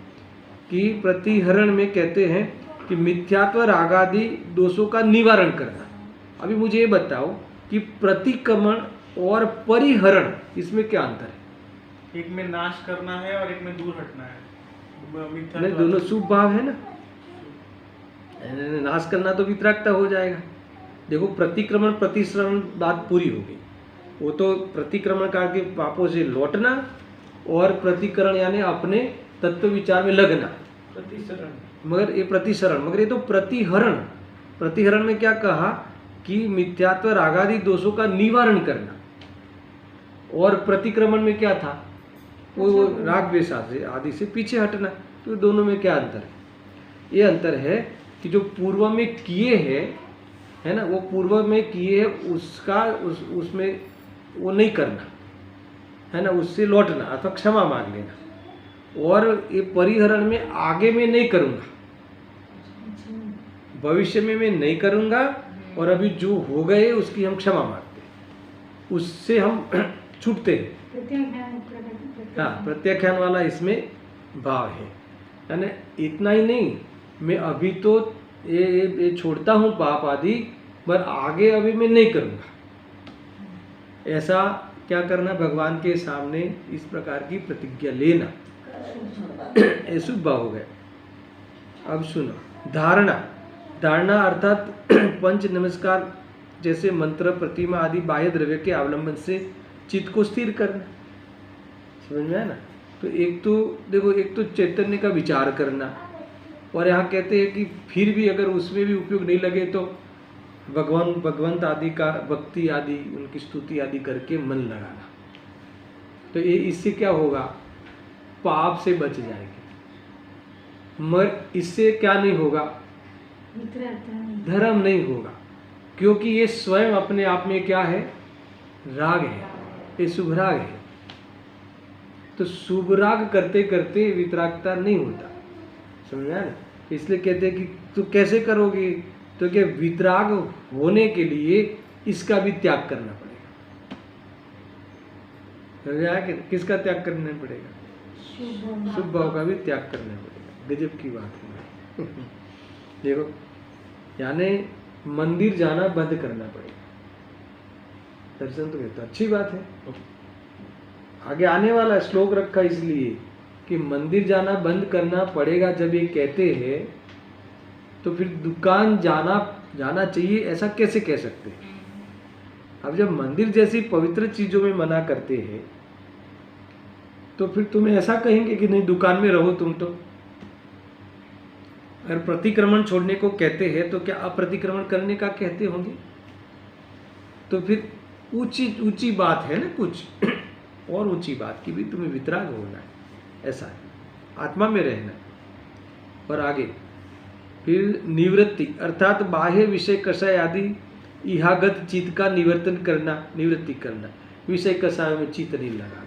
कि प्रतिहरण में कहते हैं कि मिथ्यात्व रागादि दोषों का निवारण करना। अभी मुझे ये बताओ कि प्रतिक्रमण और परिहरण इसमें क्या अंतर है? एक में नाश करना है और एक में दूर हटना है। नहीं, दोनों शुभ भाव है ना। नाश करना तो वितरागता हो जाएगा। देखो प्रतिक्रमण प्रतिसरण बात पूरी हो गई, वो तो प्रतिक्रमण करके पापों से लौटना, और प्रतिकरण यानी अपने तत्व विचार में लगना। प्रतिसरण मगर ये प्रतिसरण, मगर ये तो प्रतिहरण। प्रतिहरण में क्या कहा कि मिथ्यात्व रागादि दोषों का निवारण करना, और प्रतिक्रमण में क्या था? वो राग द्वेष आदि से पीछे हटना। तो दोनों में क्या अंतर है? ये अंतर है कि जो पूर्व में किए हैं, है ना, वो पूर्व में किए हैं उसका उसमें वो नहीं करना, है ना, उससे लौटना अथवा क्षमा मांग लेना। और ये परिहरण में आगे में नहीं करूँगा, भविष्य में मैं नहीं करूँगा, और अभी जो हो गए उसकी हम क्षमा मांगते हैं, उससे हम छूटते हैं। हाँ, प्रत्याख्यान वाला इसमें भाव है। यानी इतना ही नहीं, मैं अभी तो ये छोड़ता हूँ पाप आदि, पर आगे अभी मैं नहीं करूँगा। ऐसा क्या करना? भगवान के सामने इस प्रकार की प्रतिज्ञा लेना, ऐसा भाव हो गया। अब सुनो, धारणा। धारणा अर्थात पंच नमस्कार जैसे मंत्र, प्रतिमा आदि बाह्य द्रव्य के अवलंबन से चित्त को स्थिर करना। समझ में आया ना? तो एक तो देखो, एक तो चैतन्य का विचार करना, और यहाँ कहते हैं कि फिर भी अगर उसमें भी उपयोग नहीं लगे तो भगवंत आदि का भक्ति आदि, उनकी स्तुति आदि करके मन लगाना। तो ये इससे क्या होगा? पाप से बच जाएगी। मगर इससे क्या नहीं होगा? धर्म नहीं होगा, क्योंकि ये स्वयं अपने आप में क्या है? राग है, ये शुभ राग है। तो शुभ राग करते करते वितरागता नहीं होता। समझ में आया ना? इसलिए कहते हैं कि तू कैसे करोगे? तो क्या वितराग होने के लिए इसका भी त्याग करना पड़ेगा। समझ आया कि किसका त्याग करना पड़ेगा? शुभ भाव का भी त्याग करना पड़ेगा। गजब की बात है। देखो, यानी मंदिर जाना बंद करना पड़ेगा। दर्शन तो कहता अच्छी बात है। आगे आने वाला श्लोक रखा इसलिए कि मंदिर जाना बंद करना पड़ेगा। जब ये कहते हैं तो फिर दुकान जाना चाहिए, ऐसा कैसे कह सकते हैं? अब जब मंदिर जैसी पवित्र चीजों में मना करते हैं तो फिर तुम्हें ऐसा कहेंगे कि नहीं दुकान में रहो तुम तो। अगर प्रतिक्रमण छोड़ने को कहते हैं तो क्या अप्रतिक्रमण करने का कहते होंगे? तो फिर ऊंची बात है ना, कुछ और ऊंची बात की भी तुम्हें वितराग होना है, ऐसा है, आत्मा में रहना। और आगे फिर निवृत्ति अर्थात बाह्य विषय कषाय आदि इहागत चित्त का निवृत्ति करना, विषय कषाय में चित्त नहीं लगाना।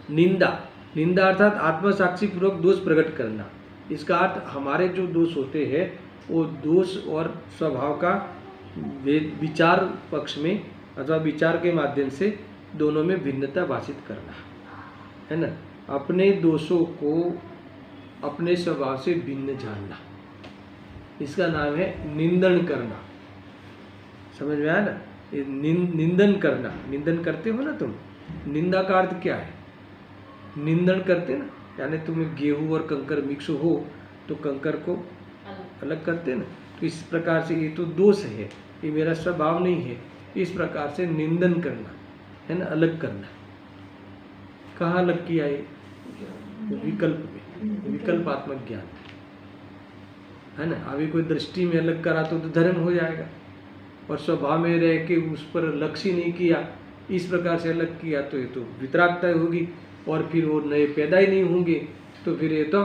निंदा अर्थात आत्मसाक्षी पूर्वक दोष प्रकट करना। इसका अर्थ हमारे जो दोष होते हैं वो दोष और स्वभाव का विचार पक्ष में अथवा विचार के माध्यम से दोनों में भिन्नता भाषित करना है ना। अपने दोषों को अपने स्वभाव से भिन्न जानना, इसका नाम है निंदन करना। समझ में आया ना? निंदन करना, निंदन करते हो ना तुम। निंदा का अर्थ क्या है? निंदन करते ना, यानी तुम्हें गेहूं और कंकर मिक्स हो तो कंकर को अलग करते ना। तो इस प्रकार से ये तो दोष है, ये मेरा स्वभाव नहीं है, इस प्रकार से निंदन करना है ना, अलग करना। कहाँ अलग किया है? विकल्प में, विकल्पात्मक ज्ञान है ना। अभी कोई दृष्टि में अलग करा तो धर्म हो जाएगा, और स्वभाव में रह के उस पर लक्ष्य नहीं किया, इस प्रकार से अलग किया तो ये तो वितरागता होगी, और फिर वो नए पैदा ही नहीं होंगे, तो फिर ये तो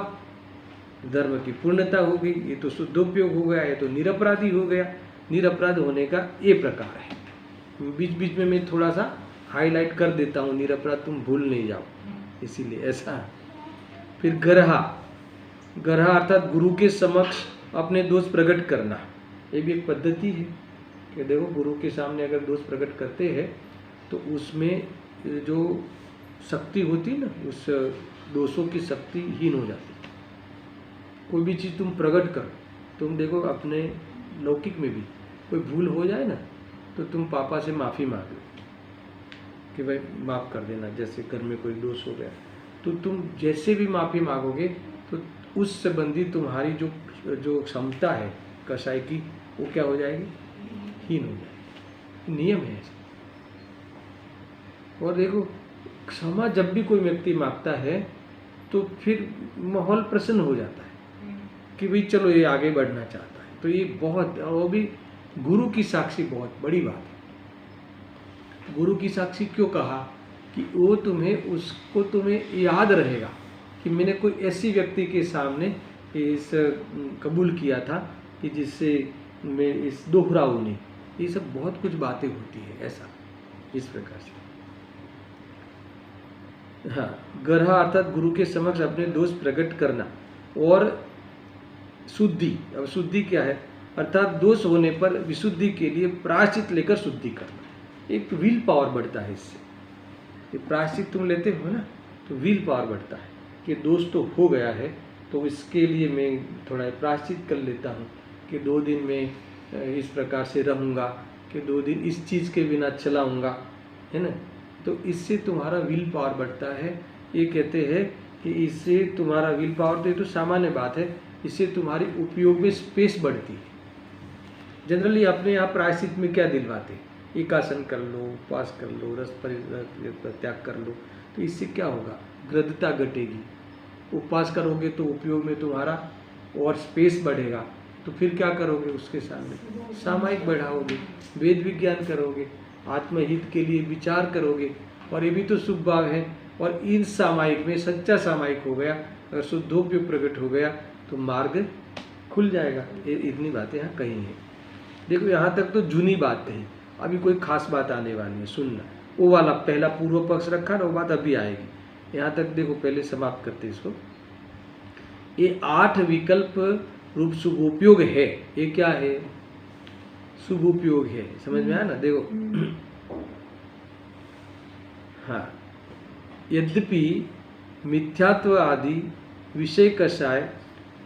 धर्म की पूर्णता होगी, ये तो शुद्धोपयोग हो गया, ये तो निरपराधी हो गया। निरपराध होने का ये प्रकार है। बीच बीच में मैं थोड़ा सा हाईलाइट कर देता हूँ, निरपराध तुम भूल नहीं जाओ, इसीलिए ऐसा। फिर गरहा अर्थात गुरु के समक्ष अपने दोष प्रकट करना, ये भी एक पद्धति है कि देखो गुरु के सामने अगर दोष प्रकट करते हैं तो उसमें जो शक्ति होती है ना, उस दोषों की शक्ति हीन हो जाती है। कोई भी चीज़ तुम प्रकट करो, तुम देखो अपने लौकिक में भी कोई भूल हो जाए ना तो तुम पापा से माफ़ी मांगो कि भाई माफ़ कर देना। जैसे घर में कोई दोष हो गया तो तुम जैसे भी माफ़ी मांगोगे तो उस संबंधी तुम्हारी जो क्षमता है कसाई की, वो क्या हो जाएगी? हीन हो जाएगी। नियम है ऐसा। और देखो क्षमा जब भी कोई व्यक्ति मांगता है तो फिर माहौल प्रसन्न हो जाता है कि भाई चलो ये आगे बढ़ना चाहता है। तो ये बहुत, वो भी गुरु की साक्षी बहुत बड़ी बात है। गुरु की साक्षी क्यों कहा? कि वो तुम्हें याद रहेगा कि मैंने कोई ऐसी व्यक्ति के सामने इस कबूल किया था कि जिससे मैं इस दोहराऊं नहीं। ये सब बहुत कुछ बातें होती है ऐसा, इस प्रकार से। हाँ, गरहा अर्थात गुरु के समक्ष अपने दोष प्रकट करना। और शुद्धि, अब शुद्धि क्या है? अर्थात दोष होने पर विशुद्धि के लिए प्रायश्चित लेकर शुद्धि करना। एक विल पावर बढ़ता है इससे। ये प्रायश्चित तुम लेते हो ना तो विल पावर बढ़ता है कि दोष तो हो गया है, तो इसके लिए मैं थोड़ा प्रायश्चित कर लेता हूँ कि 2 दिन में इस प्रकार से रहूँगा, कि 2 दिन इस चीज़ के बिना चलाऊँगा, है ना। तो इससे तुम्हारा विल पावर बढ़ता है। ये कहते हैं कि इससे तुम्हारा विल पावर, तो ये तो सामान्य बात है, इससे तुम्हारी उपयोग में स्पेस बढ़ती है। जनरली अपने यहाँ प्रायश्चित में क्या दिलवाते? एक आसन कर लो, उपवास कर लो, रस परित्याग कर लो, तो इससे क्या होगा? गृद्धता घटेगी। उपवास करोगे तो उपयोग में तुम्हारा और स्पेस बढ़ेगा, तो फिर क्या करोगे? उसके सामने सामायिक बढ़ाओगे, वेद विज्ञान करोगे, आत्महित के लिए विचार करोगे, और ये भी तो शुभ भाव है। और इन सामायिक में सच्चा सामायिक हो गया, अगर शुद्धोपयोग प्रकट हो गया तो मार्ग खुल जाएगा। ये इतनी बातें यहाँ कही हैं। देखो यहाँ तक तो जूनी बात कही, अभी कोई खास बात आने वाली है, सुनना। वो वाला पहला पूर्व पक्ष रखा ना, वो बात अभी आएगी। यहाँ तक देखो, पहले समाप्त करते इसको। ये 8 विकल्प रूप शुभोपयोग है। ये क्या है? शुभोपयोग है। समझ में आया ना? देखो हाँ, यद्यपि मिथ्यात्व आदि विषय कषाय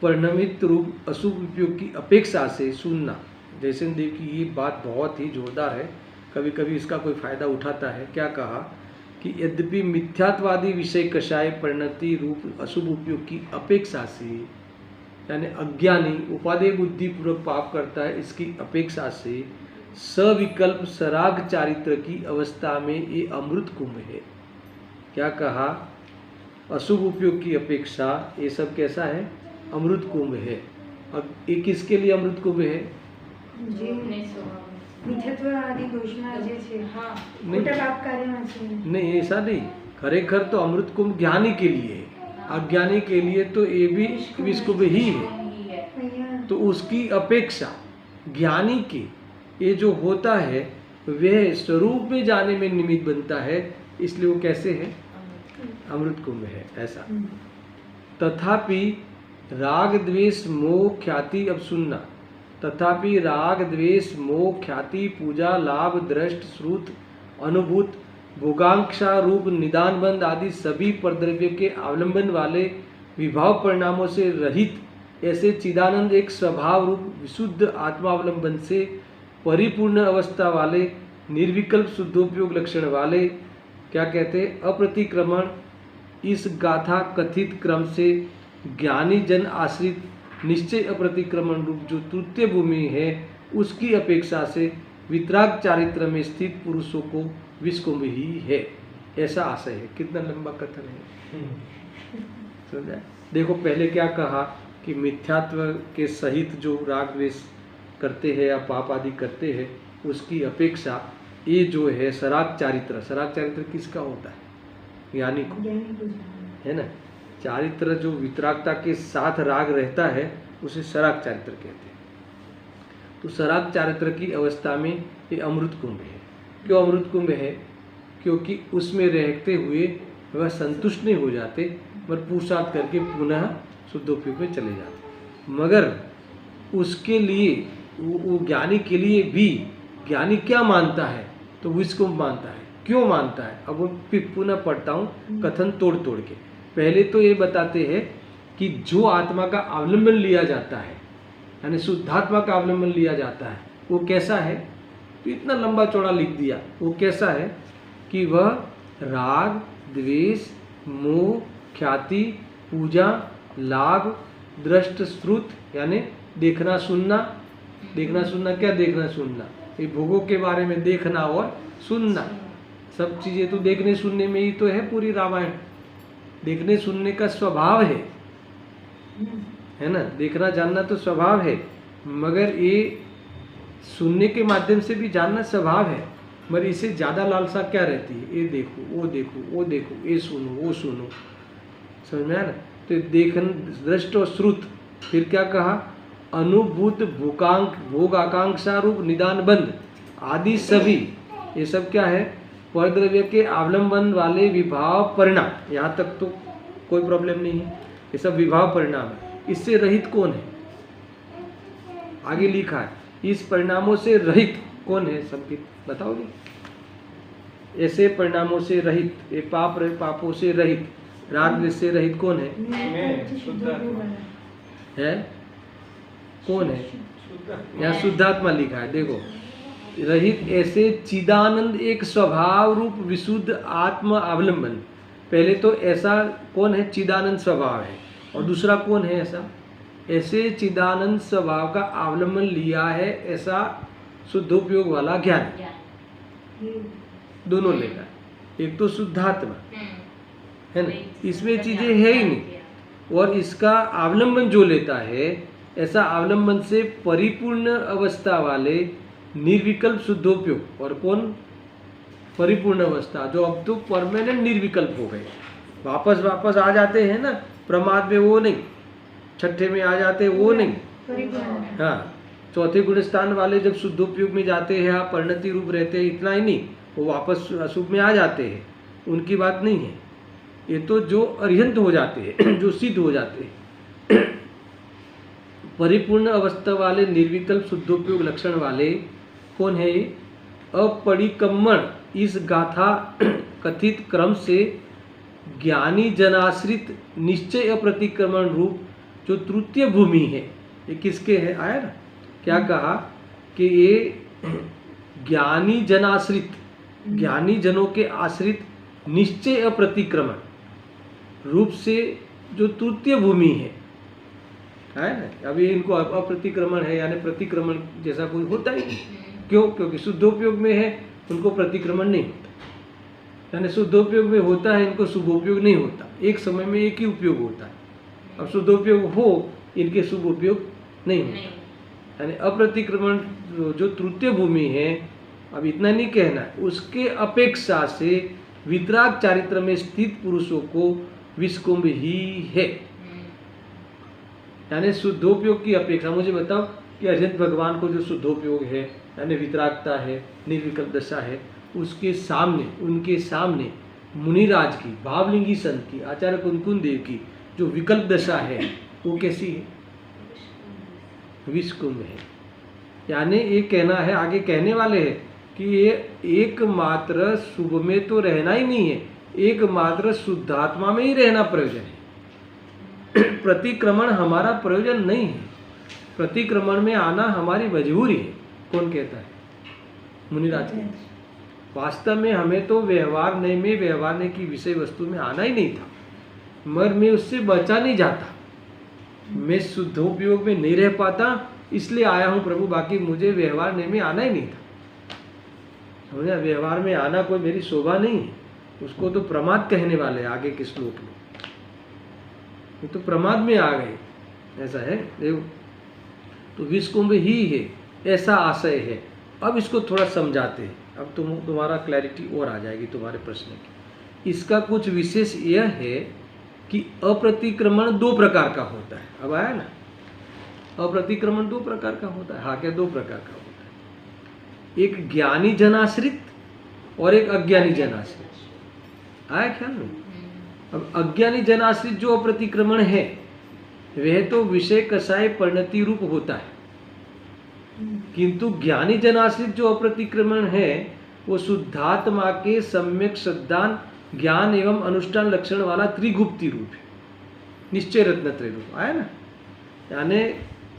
परिणमित रूप अशुभ उपयोग की अपेक्षा से सुनना। जयसेन देव की ये बात बहुत ही जोरदार है, कभी कभी इसका कोई फायदा उठाता है। क्या कहा कि यद्यपि मिथ्यात्वादी विषय कषाय परिणति रूप अशुभ उपयोग की अपेक्षा से, यानी अज्ञानी उपादेय बुद्धि पूर्वक पाप करता है, इसकी अपेक्षा से सविकल्प सराग चारित्र की अवस्था में ये अमृत कुंभ है। क्या कहा? अशुभ उपयोग की अपेक्षा ये सब कैसा है? अमृत कुंभ है। अब ये किसके लिए अमृत कुंभ है? मिथ्यात्व आदि दोषना जे छे हाँ खोटा पाप कार्यों से नहीं, ऐसा नहीं। खरेखर तो अमृत कुंभ ज्ञानी के लिए है, अज्ञानी के लिए तो ये भी विष कुंभ ही है। तो उसकी अपेक्षा ज्ञानी के ये जो होता है वह स्वरूप में जाने में निमित्त बनता है, इसलिए वो कैसे है? अमृत कुंभ है ऐसा। तथापि राग द्वेष मोह ख्याति, अब सुनना, तथापि राग द्वेष मोह ख्याति पूजा लाभ दृष्ट श्रुत अनुभूत भोगांक्षा रूप निदान बंद आदि सभी परद्रव्य के अवलंबन वाले विभाव परिणामों से रहित ऐसे चिदानंद एक स्वभाव रूप विशुद्ध आत्मावलंबन से परिपूर्ण अवस्था वाले निर्विकल्प शुद्धोपयोग लक्षण वाले, क्या कहते हैं, अप्रतिक्रमण इस गाथा कथित क्रम से ज्ञानी जन आश्रित निश्चय अप्रतिक्रमण रूप जो तृतीय भूमि है उसकी अपेक्षा से वितराग चारित्र में स्थित पुरुषों को विष कुंभ ही है, ऐसा आशय है। कितना लंबा कथन है, समझा? देखो पहले क्या कहा कि मिथ्यात्व के सहित जो राग द्वेष करते हैं या पाप आदि करते हैं उसकी अपेक्षा ये जो है सराग चारित्र, सराग चारित्र किसका होता है? ज्ञानी को, है ना। चारित्र जो वितरागता के साथ राग रहता है उसे सराग चारित्र कहते हैं। तो सराग चारित्र की अवस्था में ये अमृत कुंभ है। क्यों अमृत कुंभ है? क्योंकि उसमें रहते हुए वह संतुष्ट नहीं हो जाते, पर पुरुषार्थ करके पुनः शुद्धोपयोग में चले जाते। मगर उसके लिए वो ज्ञानी के लिए भी, ज्ञानी क्या मानता है? तो विष कुंभ मानता है। क्यों मानता है? अब वो पुनः पढ़ता हूँ कथन तोड़ तोड़ के। पहले तो ये बताते हैं कि जो आत्मा का अवलंबन लिया जाता है, यानी शुद्धात्मा का अवलंबन लिया जाता है, वो कैसा है? तो इतना लंबा चौड़ा लिख दिया। वो कैसा है कि वह राग द्वेष मोह ख्याति पूजा लाभ दृष्ट श्रुत, यानी देखना सुनना। देखना सुनना क्या? देखना सुनना ये भोगों के बारे में देखना और सुनना, सब चीज़ें तो देखने सुनने में ही तो है पूरी रामायण। देखने सुनने का स्वभाव है ना, देखना जानना तो स्वभाव है, मगर ये सुनने के माध्यम से भी जानना स्वभाव है, मगर इसे ज़्यादा लालसा क्या रहती है? ये देखो वो देखो वो देखो, ये सुनो वो सुनो, समझ में आया ना। तो देखन दृष्ट और श्रुत, फिर क्या कहा? अनुभूत भोग आकांक्षा रूप निदान बंद आदि सभी, ये सब क्या है? परद्रव्य के अवलंबन वाले विभाव परिणाम। यहाँ तक तो कोई प्रॉब्लम नहीं है, ये सब विभाव परिणाम है। इससे रहित कौन है? आगे लिखा है इस परिणामों से रहित कौन है? सबकी बताओगे? ऐसे परिणामों से रहित, ये पापों से रहित, राग से रहित कौन है? है कौन है? यहाँ शुद्धात्मा लिखा है, देखो रहित ऐसे चिदानंद एक स्वभाव रूप विशुद्ध आत्म अवलंबन। पहले तो ऐसा कौन है? चिदानंद स्वभाव है। और दूसरा कौन है ऐसा? ऐसे चिदानंद स्वभाव का अवलंबन लिया है ऐसा शुद्धोपयोग वाला ज्ञान, दोनों लेगा। एक तो शुद्धात्मा है ना, इसमें चीजें है ही नहीं, और इसका अवलंबन जो लेता है ऐसा अवलंबन से परिपूर्ण अवस्था वाले निर्विकल्प शुद्धोपयोग। और कौन? परिपूर्ण अवस्था, जो अब तो परमानेंट निर्विकल्प हो गए, वापस आ जाते हैं ना प्रमाद में, वो नहीं, छठे में आ जाते हैं वो नहीं, हाँ चौथे गुण स्थान वाले जब शुद्धोपयोग में जाते हैं, हाँ परिणति रूप रहते हैं, इतना ही नहीं, वो वापस अशुभ में आ जाते हैं, उनकी बात नहीं है। ये तो जो अरिहंत हो जाते हैं, जो सिद्ध हो जाते हैं, परिपूर्ण अवस्था वाले निर्विकल्प शुद्धोपयोग लक्षण वाले कौन है? अपरिकम्मण इस गाथा कथित क्रम से ज्ञानी जनाश्रित निश्चय अप्रतिक्रमण रूप जो तृतीय भूमि है, ये किसके है? आया ना, क्या कहा कि ये ज्ञानी जनाश्रित, ज्ञानी जनों के आश्रित निश्चय अप्रतिक्रमण रूप से जो तृतीय भूमि है ना। अभी इनको अप्रतिक्रमण है यानी प्रतिक्रमण जैसा कोई होता ही नहीं। क्यों? क्योंकि शुद्धोपयोग में है, उनको प्रतिक्रमण नहीं होता, यानी शुद्धोपयोग में होता है, इनको शुभोपयोग नहीं होता। एक समय में एक ही उपयोग होता है। अब शुद्धोपयोग हो, इनके शुभ उपयोग नहीं होता, यानी अप्रतिक्रमण जो तृतीय भूमि है। अब इतना नहीं कहना है, उसके अपेक्षा से वितराग चारित्र में स्थित पुरुषों को विषकुंभ ही है, यानी शुद्धोपयोग की अपेक्षा। मुझे बताओ कि अजंत भगवान को जो शुद्धोपयोग है यानी वितरागता है, निर्विकल्प दशा है, उसके सामने, उनके सामने मुनिराज की, भावलिंगी संत की, आचार्य कुंकुन देव की जो विकल्प दशा है वो कैसी है? विषकुंभ है। यानी ये कहना है, आगे कहने वाले हैं कि ये एकमात्र शुभ में तो रहना ही नहीं है, एकमात्र शुद्धात्मा में ही रहना प्रयोजन है। प्रतिक्रमण हमारा प्रयोजन नहीं है, प्रतिक्रमण में आना हमारी मजबूरी है। कौन कहता है? मुनिराज कहते हैं। वास्तव में हमें तो व्यवहारने की विषय वस्तु में आना ही नहीं था, मगर मैं उससे बचा नहीं जाता, मैं शुद्धोपयोग में नहीं रह पाता, इसलिए आया हूँ प्रभु, बाकी मुझे व्यवहारने में आना ही नहीं था। समझे? व्यवहार में आना कोई मेरी शोभा नहीं है, उसको तो प्रमाद कहने वाले आगे के श्लोक में, ये तो प्रमाद में आ गए, ऐसा है। देखो, तो विषकुंभ ही है, ऐसा आशय है। अब इसको थोड़ा समझाते हैं, अब तुम्हारा क्लैरिटी और आ जाएगी तुम्हारे प्रश्न की। इसका कुछ विशेष यह है कि अप्रतिक्रमण दो प्रकार का होता है। अब आया ना, अप्रतिक्रमण दो प्रकार का होता है। हाँ, क्या? दो प्रकार का होता है, एक ज्ञानी जनाश्रित और एक अज्ञानी जनाश्रित। आया ख्याल में? अब अज्ञानी जनाश्रित जो अप्रतिक्रमण है वह तो विषय कषाय परिणति रूप होता है, किंतु ज्ञानी जनाश्रित जो अप्रतिक्रमण है वो शुद्धात्मा के सम्यक श्रद्धान ज्ञान एवं अनुष्ठान लक्षण वाला त्रिगुप्ती रूप है, निश्चय रत्नत्रय रूप। आया ना, यानी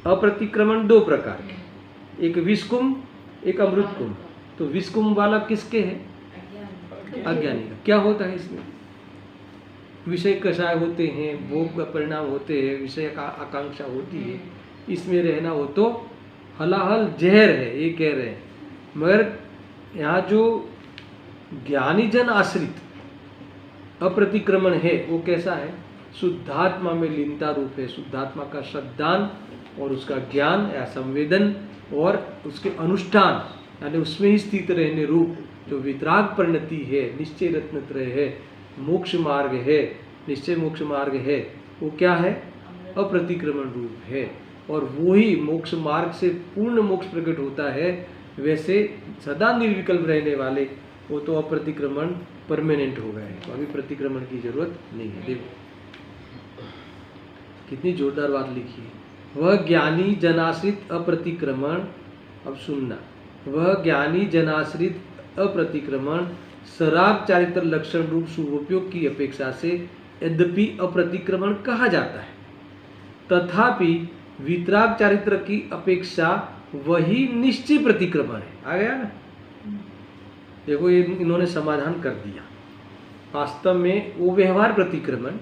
अप्रतिक्रमण दो प्रकार के, एक विषकुंभ, एक अमृत कुंभ। तो विषकुंभ वाला किसके है? अज्ञानी का। क्या होता है इसमें? विषय कषाय होते हैं, भोग का परिणाम होते हैं, विषय का आकांक्षा होती है, इसमें रहना हो तो हलाहल जहर है, ये कह रहे हैं। मगर यहाँ जो ज्ञानी जन आश्रित अप्रतिक्रमण है वो कैसा है? शुद्धात्मा में लीनता रूप है, शुद्धात्मा का श्रद्धान और उसका ज्ञान या संवेदन और उसके अनुष्ठान यानी उसमें ही स्थित रहने रूप जो वितराग परिणति है, निश्चय रत्नत्रय है, मोक्ष मार्ग है, निश्चय मोक्ष मार्ग है, वो क्या है? अप्रतिक्रमण रूप है। और वो ही मोक्ष मार्ग से पूर्ण मोक्ष प्रकट होता है। वैसे सदा निर्विकल्प रहने वाले वो तो अप्रतिक्रमण परमानेंट हो गए, तो अभी प्रतिक्रमण की जरूरत नहीं है। देखो कितनी जोरदार बात लिखी है। वह ज्ञानी जनाश्रित अप्रतिक्रमण, अब सुनना, वह ज्ञानी जनाश्रित अप्रतिक्रमण सराग चारित्र लक्षण रूप शुभोपयोग की अपेक्षा से यद्यपि अप्रतिक्रमण कहा जाता है, तथापि वितराग चारित्र की अपेक्षा वही निश्चय प्रतिक्रमण है। आ गया ना? देखो ये इन्होंने समाधान कर दिया। वास्तव में वो व्यवहार प्रतिक्रमण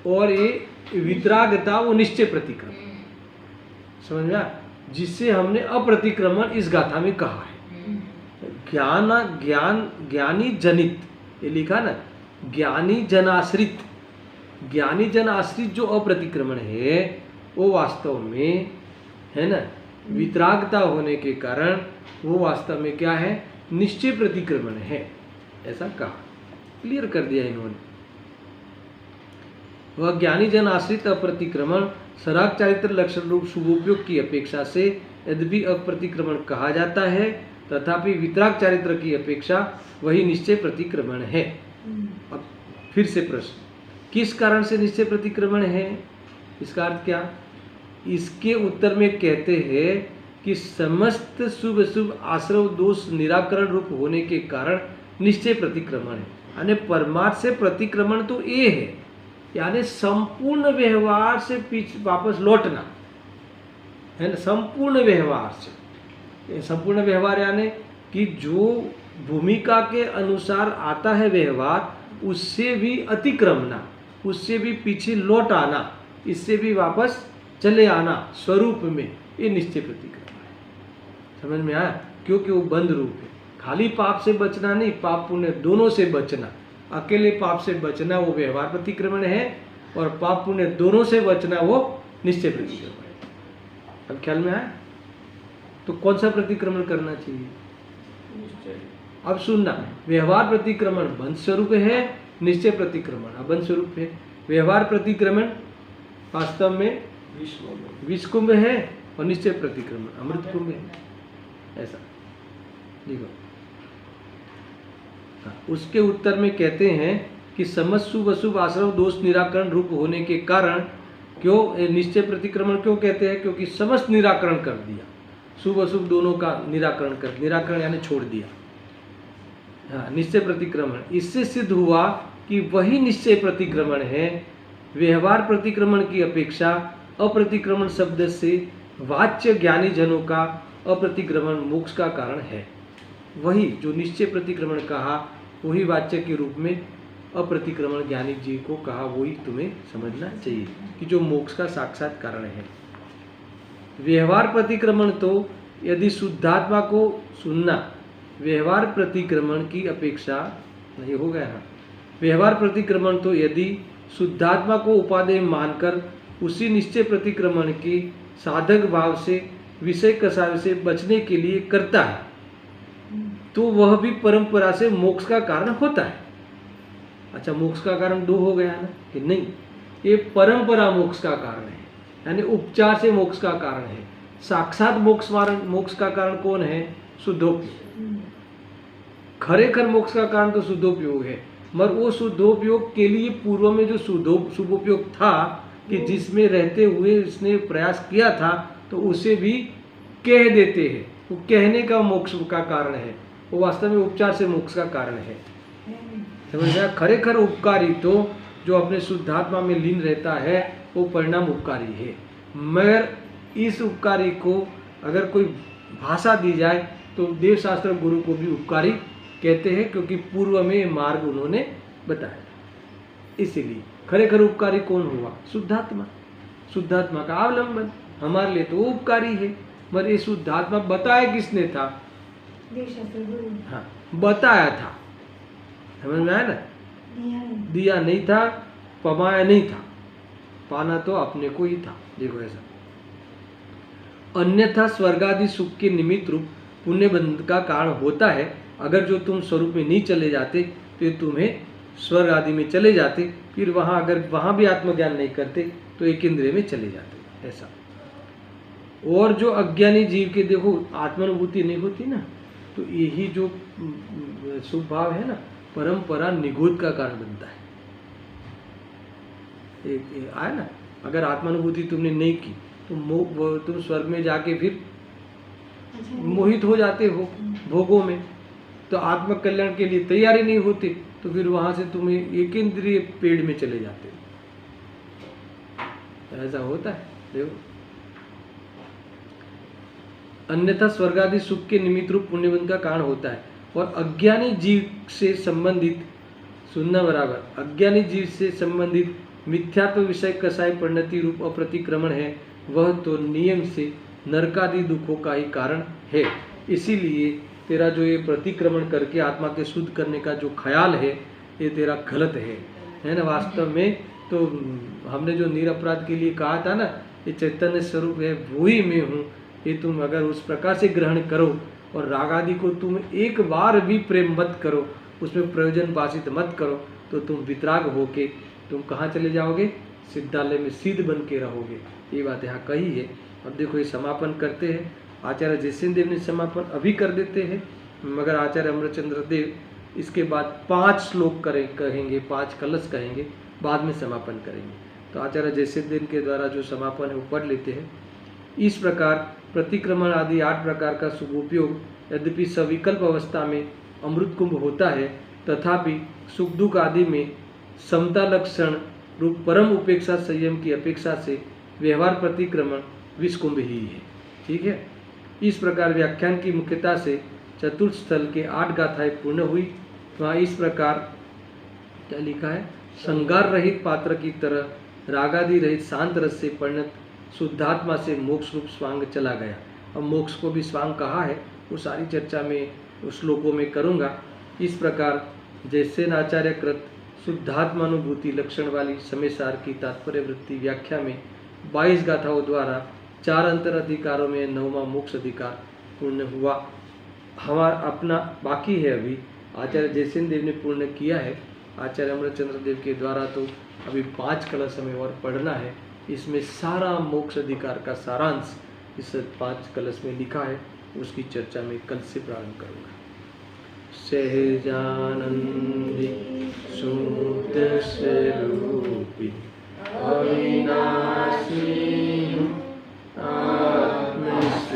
और ये वितरागता वो निश्चय प्रतिक्रमण, समझ में? जिससे हमने अप्रतिक्रमण इस गाथा में कहा है। ज्ञानी जनित, ये लिखा ना, ज्ञानी जनाश्रित, ज्ञानी जनाश्रित जो अप्रतिक्रमण है वो वास्तव में है ना, वितरागता होने के कारण वो वास्तव में क्या है? निश्चय प्रतिक्रमण है, ऐसा कहा, क्लियर कर दिया इन्होंने। वह ज्ञानी जन आश्रित अप्रतिक्रमण सराग चारित्र लक्षण रूप शुभोपयोग की अपेक्षा से यद्यपि अप्रतिक्रमण कहा जाता है, तथापि वितराग चारित्र की अपेक्षा वही निश्चय प्रतिक्रमण है। अब फिर से प्रश्न, किस कारण से निश्चय प्रतिक्रमण है? इसका अर्थ क्या? इसके उत्तर में कहते हैं कि समस्त शुभ शुभ आश्रव दोष निराकरण रूप होने के कारण निश्चय प्रतिक्रमण है। यानी परमार्थ से प्रतिक्रमण तो ये है, यानी संपूर्ण व्यवहार से पीछे वापस लौटना है ना, संपूर्ण व्यवहार से। संपूर्ण व्यवहार यानी कि जो भूमिका के अनुसार आता है व्यवहार, उससे भी अतिक्रमना, उससे भी पीछे लौट आना, इससे भी वापस चले आना स्वरूप में, ये निश्चय प्रतिक्रमण है। समझ में आया? क्योंकि वो बंद रूप है। खाली पाप से बचना नहीं, पाप पुण्य दोनों से बचना। अकेले पाप से बचना वो व्यवहार प्रतिक्रमण है, और पाप पुण्य दोनों से बचना वो निश्चय प्रतिक्रमण है। अब ख्याल में आया? तो कौन सा प्रतिक्रमण करना चाहिए? अब सुनना, व्यवहार प्रतिक्रमण बंध स्वरूप है, निश्चय प्रतिक्रमण अबंध स्वरूप है। व्यवहार प्रतिक्रमण वास्तव में विष कुंभ है, और निश्चय प्रतिक्रमण अमृत कुंभ है। ऐसा देखो, उसके उत्तर में कहते हैं कि समस्त शुभ अशुभ आश्रव दोष निराकरण रूप होने के कारण, क्यों निश्चय प्रतिक्रमण क्यों कहते हैं? क्योंकि समस्त निराकरण कर दिया, शुभ अशुभ दोनों का निराकरण कर, निराकरण यानी छोड़ दिया। हाँ, निश्चय प्रतिक्रमण, इससे सिद्ध हुआ कि वही निश्चय प्रतिक्रमण है व्यवहार प्रतिक्रमण की अपेक्षा अप्रतिक्रमण शब्द से वाच्य ज्ञानी जनों का अप्रतिक्रमण मोक्ष का कारण है। वही जो निश्चय प्रतिक्रमण कहा, वही वाच्य के रूप में अप्रतिक्रमण ज्ञानी जी को कहा, वही तुम्हें समझना चाहिए कि जो मोक्ष का साक्षात कारण है। व्यवहार प्रतिक्रमण तो यदि शुद्धात्मा को सुनना, व्यवहार प्रतिक्रमण की अपेक्षा नहीं हो गया। हाँ, व्यवहार प्रतिक्रमण तो यदि शुद्धात्मा को उपादेय मानकर उसी निश्चय प्रतिक्रमण के साधक भाव से विषय कसाय से बचने के लिए करता है, तो वह भी परंपरा से मोक्ष का कारण होता है। अच्छा, मोक्ष का कारण दो हो गया ना कि नहीं? ये परंपरा मोक्ष का कारण है, यानी उपचार से मोक्ष का कारण है। साक्षात मोक्ष का कारण कौन है? शुद्धोपयोग। खरेखर मोक्ष का कारण तो शुद्धोपयोग है, मगर वो शुद्धोपयोग के लिए पूर्व में जो शुभोपयोग था कि जिसमें रहते हुए उसने प्रयास किया था, तो उसे भी कह देते हैं। वो कहने का मोक्ष का कारण है, वो वास्तव में उपचार से मोक्ष का कारण है। समझ गया? खरेखर उपकारी तो जो अपने शुद्धात्मा में लीन रहता है, वो परिणाम उपकारी है। मगर इस उपकारी को अगर कोई भाषा दी जाए तो देवशास्त्र गुरु को भी उपकारी कहते हैं, क्योंकि पूर्व में मार्ग उन्होंने बताया। इसीलिए खरेखर उपकारी कौन हुआ? शुद्धात्मा। शुद्धात्मा का अवलंबन हमारे लिए तो वो उपकारी है, मगर ये शुद्धात्मा बताया किसने था? हाँ, बताया था। समझ में आया ना? दिया नहीं था, पमाया नहीं था, पाना तो अपने को ही था। देखो ऐसा, अन्यथा स्वर्ग आदि सुख के निमित्त रूप पुण्य बंध का कारण होता है। अगर जो तुम स्वरूप में नहीं चले जाते तो तुम्हें स्वर्ग आदि में चले जाते, फिर वहाँ अगर वहाँ भी आत्मज्ञान नहीं करते तो एक इंद्रिय में चले जाते। ऐसा, और जो अज्ञानी जीव के देखो आत्मानुभूति नहीं होती ना, तो यही जो शुभ भाव है ना, परंपरा निगोद का कारण बनता है। एक आया ना, अगर आत्मानुभूति तुमने नहीं की तो तुम स्वर्ग में जाके फिर मोहित हो जाते हो भोगों में, तो आत्म कल्याण के लिए तैयारी नहीं होती, तो फिर वहां से तुम्हें एक इंद्रिय पेड़ में चले जाते हो। ऐसा होता है। देखो, अन्यथा स्वर्ग आदि सुख के निमित्त रूप पुण्यबंध का कारण होता है, और अज्ञानी जीव से संबंधित, सुनना बराबर, अज्ञानी जीव से संबंधित मिथ्यात्व विषय कसाय परिणति रूप अप्रतिक्रमण है, वह तो नियम से नरकादि दुखों का ही कारण है। इसीलिए तेरा जो ये प्रतिक्रमण करके आत्मा के शुद्ध करने का जो ख्याल है, ये तेरा गलत है ना? वास्तव में तो हमने जो निरपराध के लिए कहा था ना, ये चैतन्य स्वरूप है, वो ही मैं हूँ। ये तुम अगर उस प्रकार से ग्रहण करो, और राग आदि को तुम एक बार भी प्रेम मत करो, उसमें प्रयोजन बासित मत करो, तो तुम वितराग होके तुम कहाँ चले जाओगे? सिद्धालय में सिद्ध बन के रहोगे। ये बात यहाँ कही है। अब देखो, ये समापन करते हैं। आचार्य जयसिंह देव ने समापन अभी कर देते हैं, मगर आचार्य अमरचंद्र देव इसके बाद 5 श्लोक कहेंगे, 5 कलश कहेंगे, बाद में समापन करेंगे। तो आचार्य जयसिंह देव के द्वारा जो समापन है वो पढ़ लेते हैं। इस प्रकार प्रतिक्रमण आदि 8 प्रकार का शुभोपयोग यद्यपि सविकल्प अवस्था में अमृत कुंभ होता है, तथापि सुख दुख आदि में समता लक्षण रूप परम उपेक्षा संयम की अपेक्षा से व्यवहार प्रतिक्रमण विषकुंभ ही है। ठीक है, इस प्रकार व्याख्यान की मुख्यता से चतुर्थ स्थल के 8 गाथाएं पूर्ण हुई। वहाँ इस प्रकार क्या लिखा है, संगार रहित पात्र की तरह रागादि रहित शांत रस से परिणत शुद्धात्मा से मोक्ष रूप स्वांग चला गया। अब मोक्ष को भी स्वांग कहा है, वो सारी चर्चा में उस श्लोकों में करूँगा। इस प्रकार जैसे नाचार्य कृत शुद्धात्मानुभूति लक्षण वाली समय सार की तात्पर्य वृत्ति व्याख्या में 22 गाथाओं द्वारा 4 अंतर अधिकारों में 9वां मोक्ष अधिकार पूर्ण हुआ। हमारा अपना बाकी है, अभी आचार्य जयसेन देव ने पूर्ण किया है। आचार्य अमरचंद्र देव के द्वारा तो अभी 5 कलश हमें और पढ़ना है। इसमें सारा मोक्ष अधिकार का सारांश इस 5 कलश में लिखा है, उसकी चर्चा में कल से प्रारंभ करूँगा। सहजानंदी शुद्ध स्वरूपी अविनाशी आत्मस्वरूप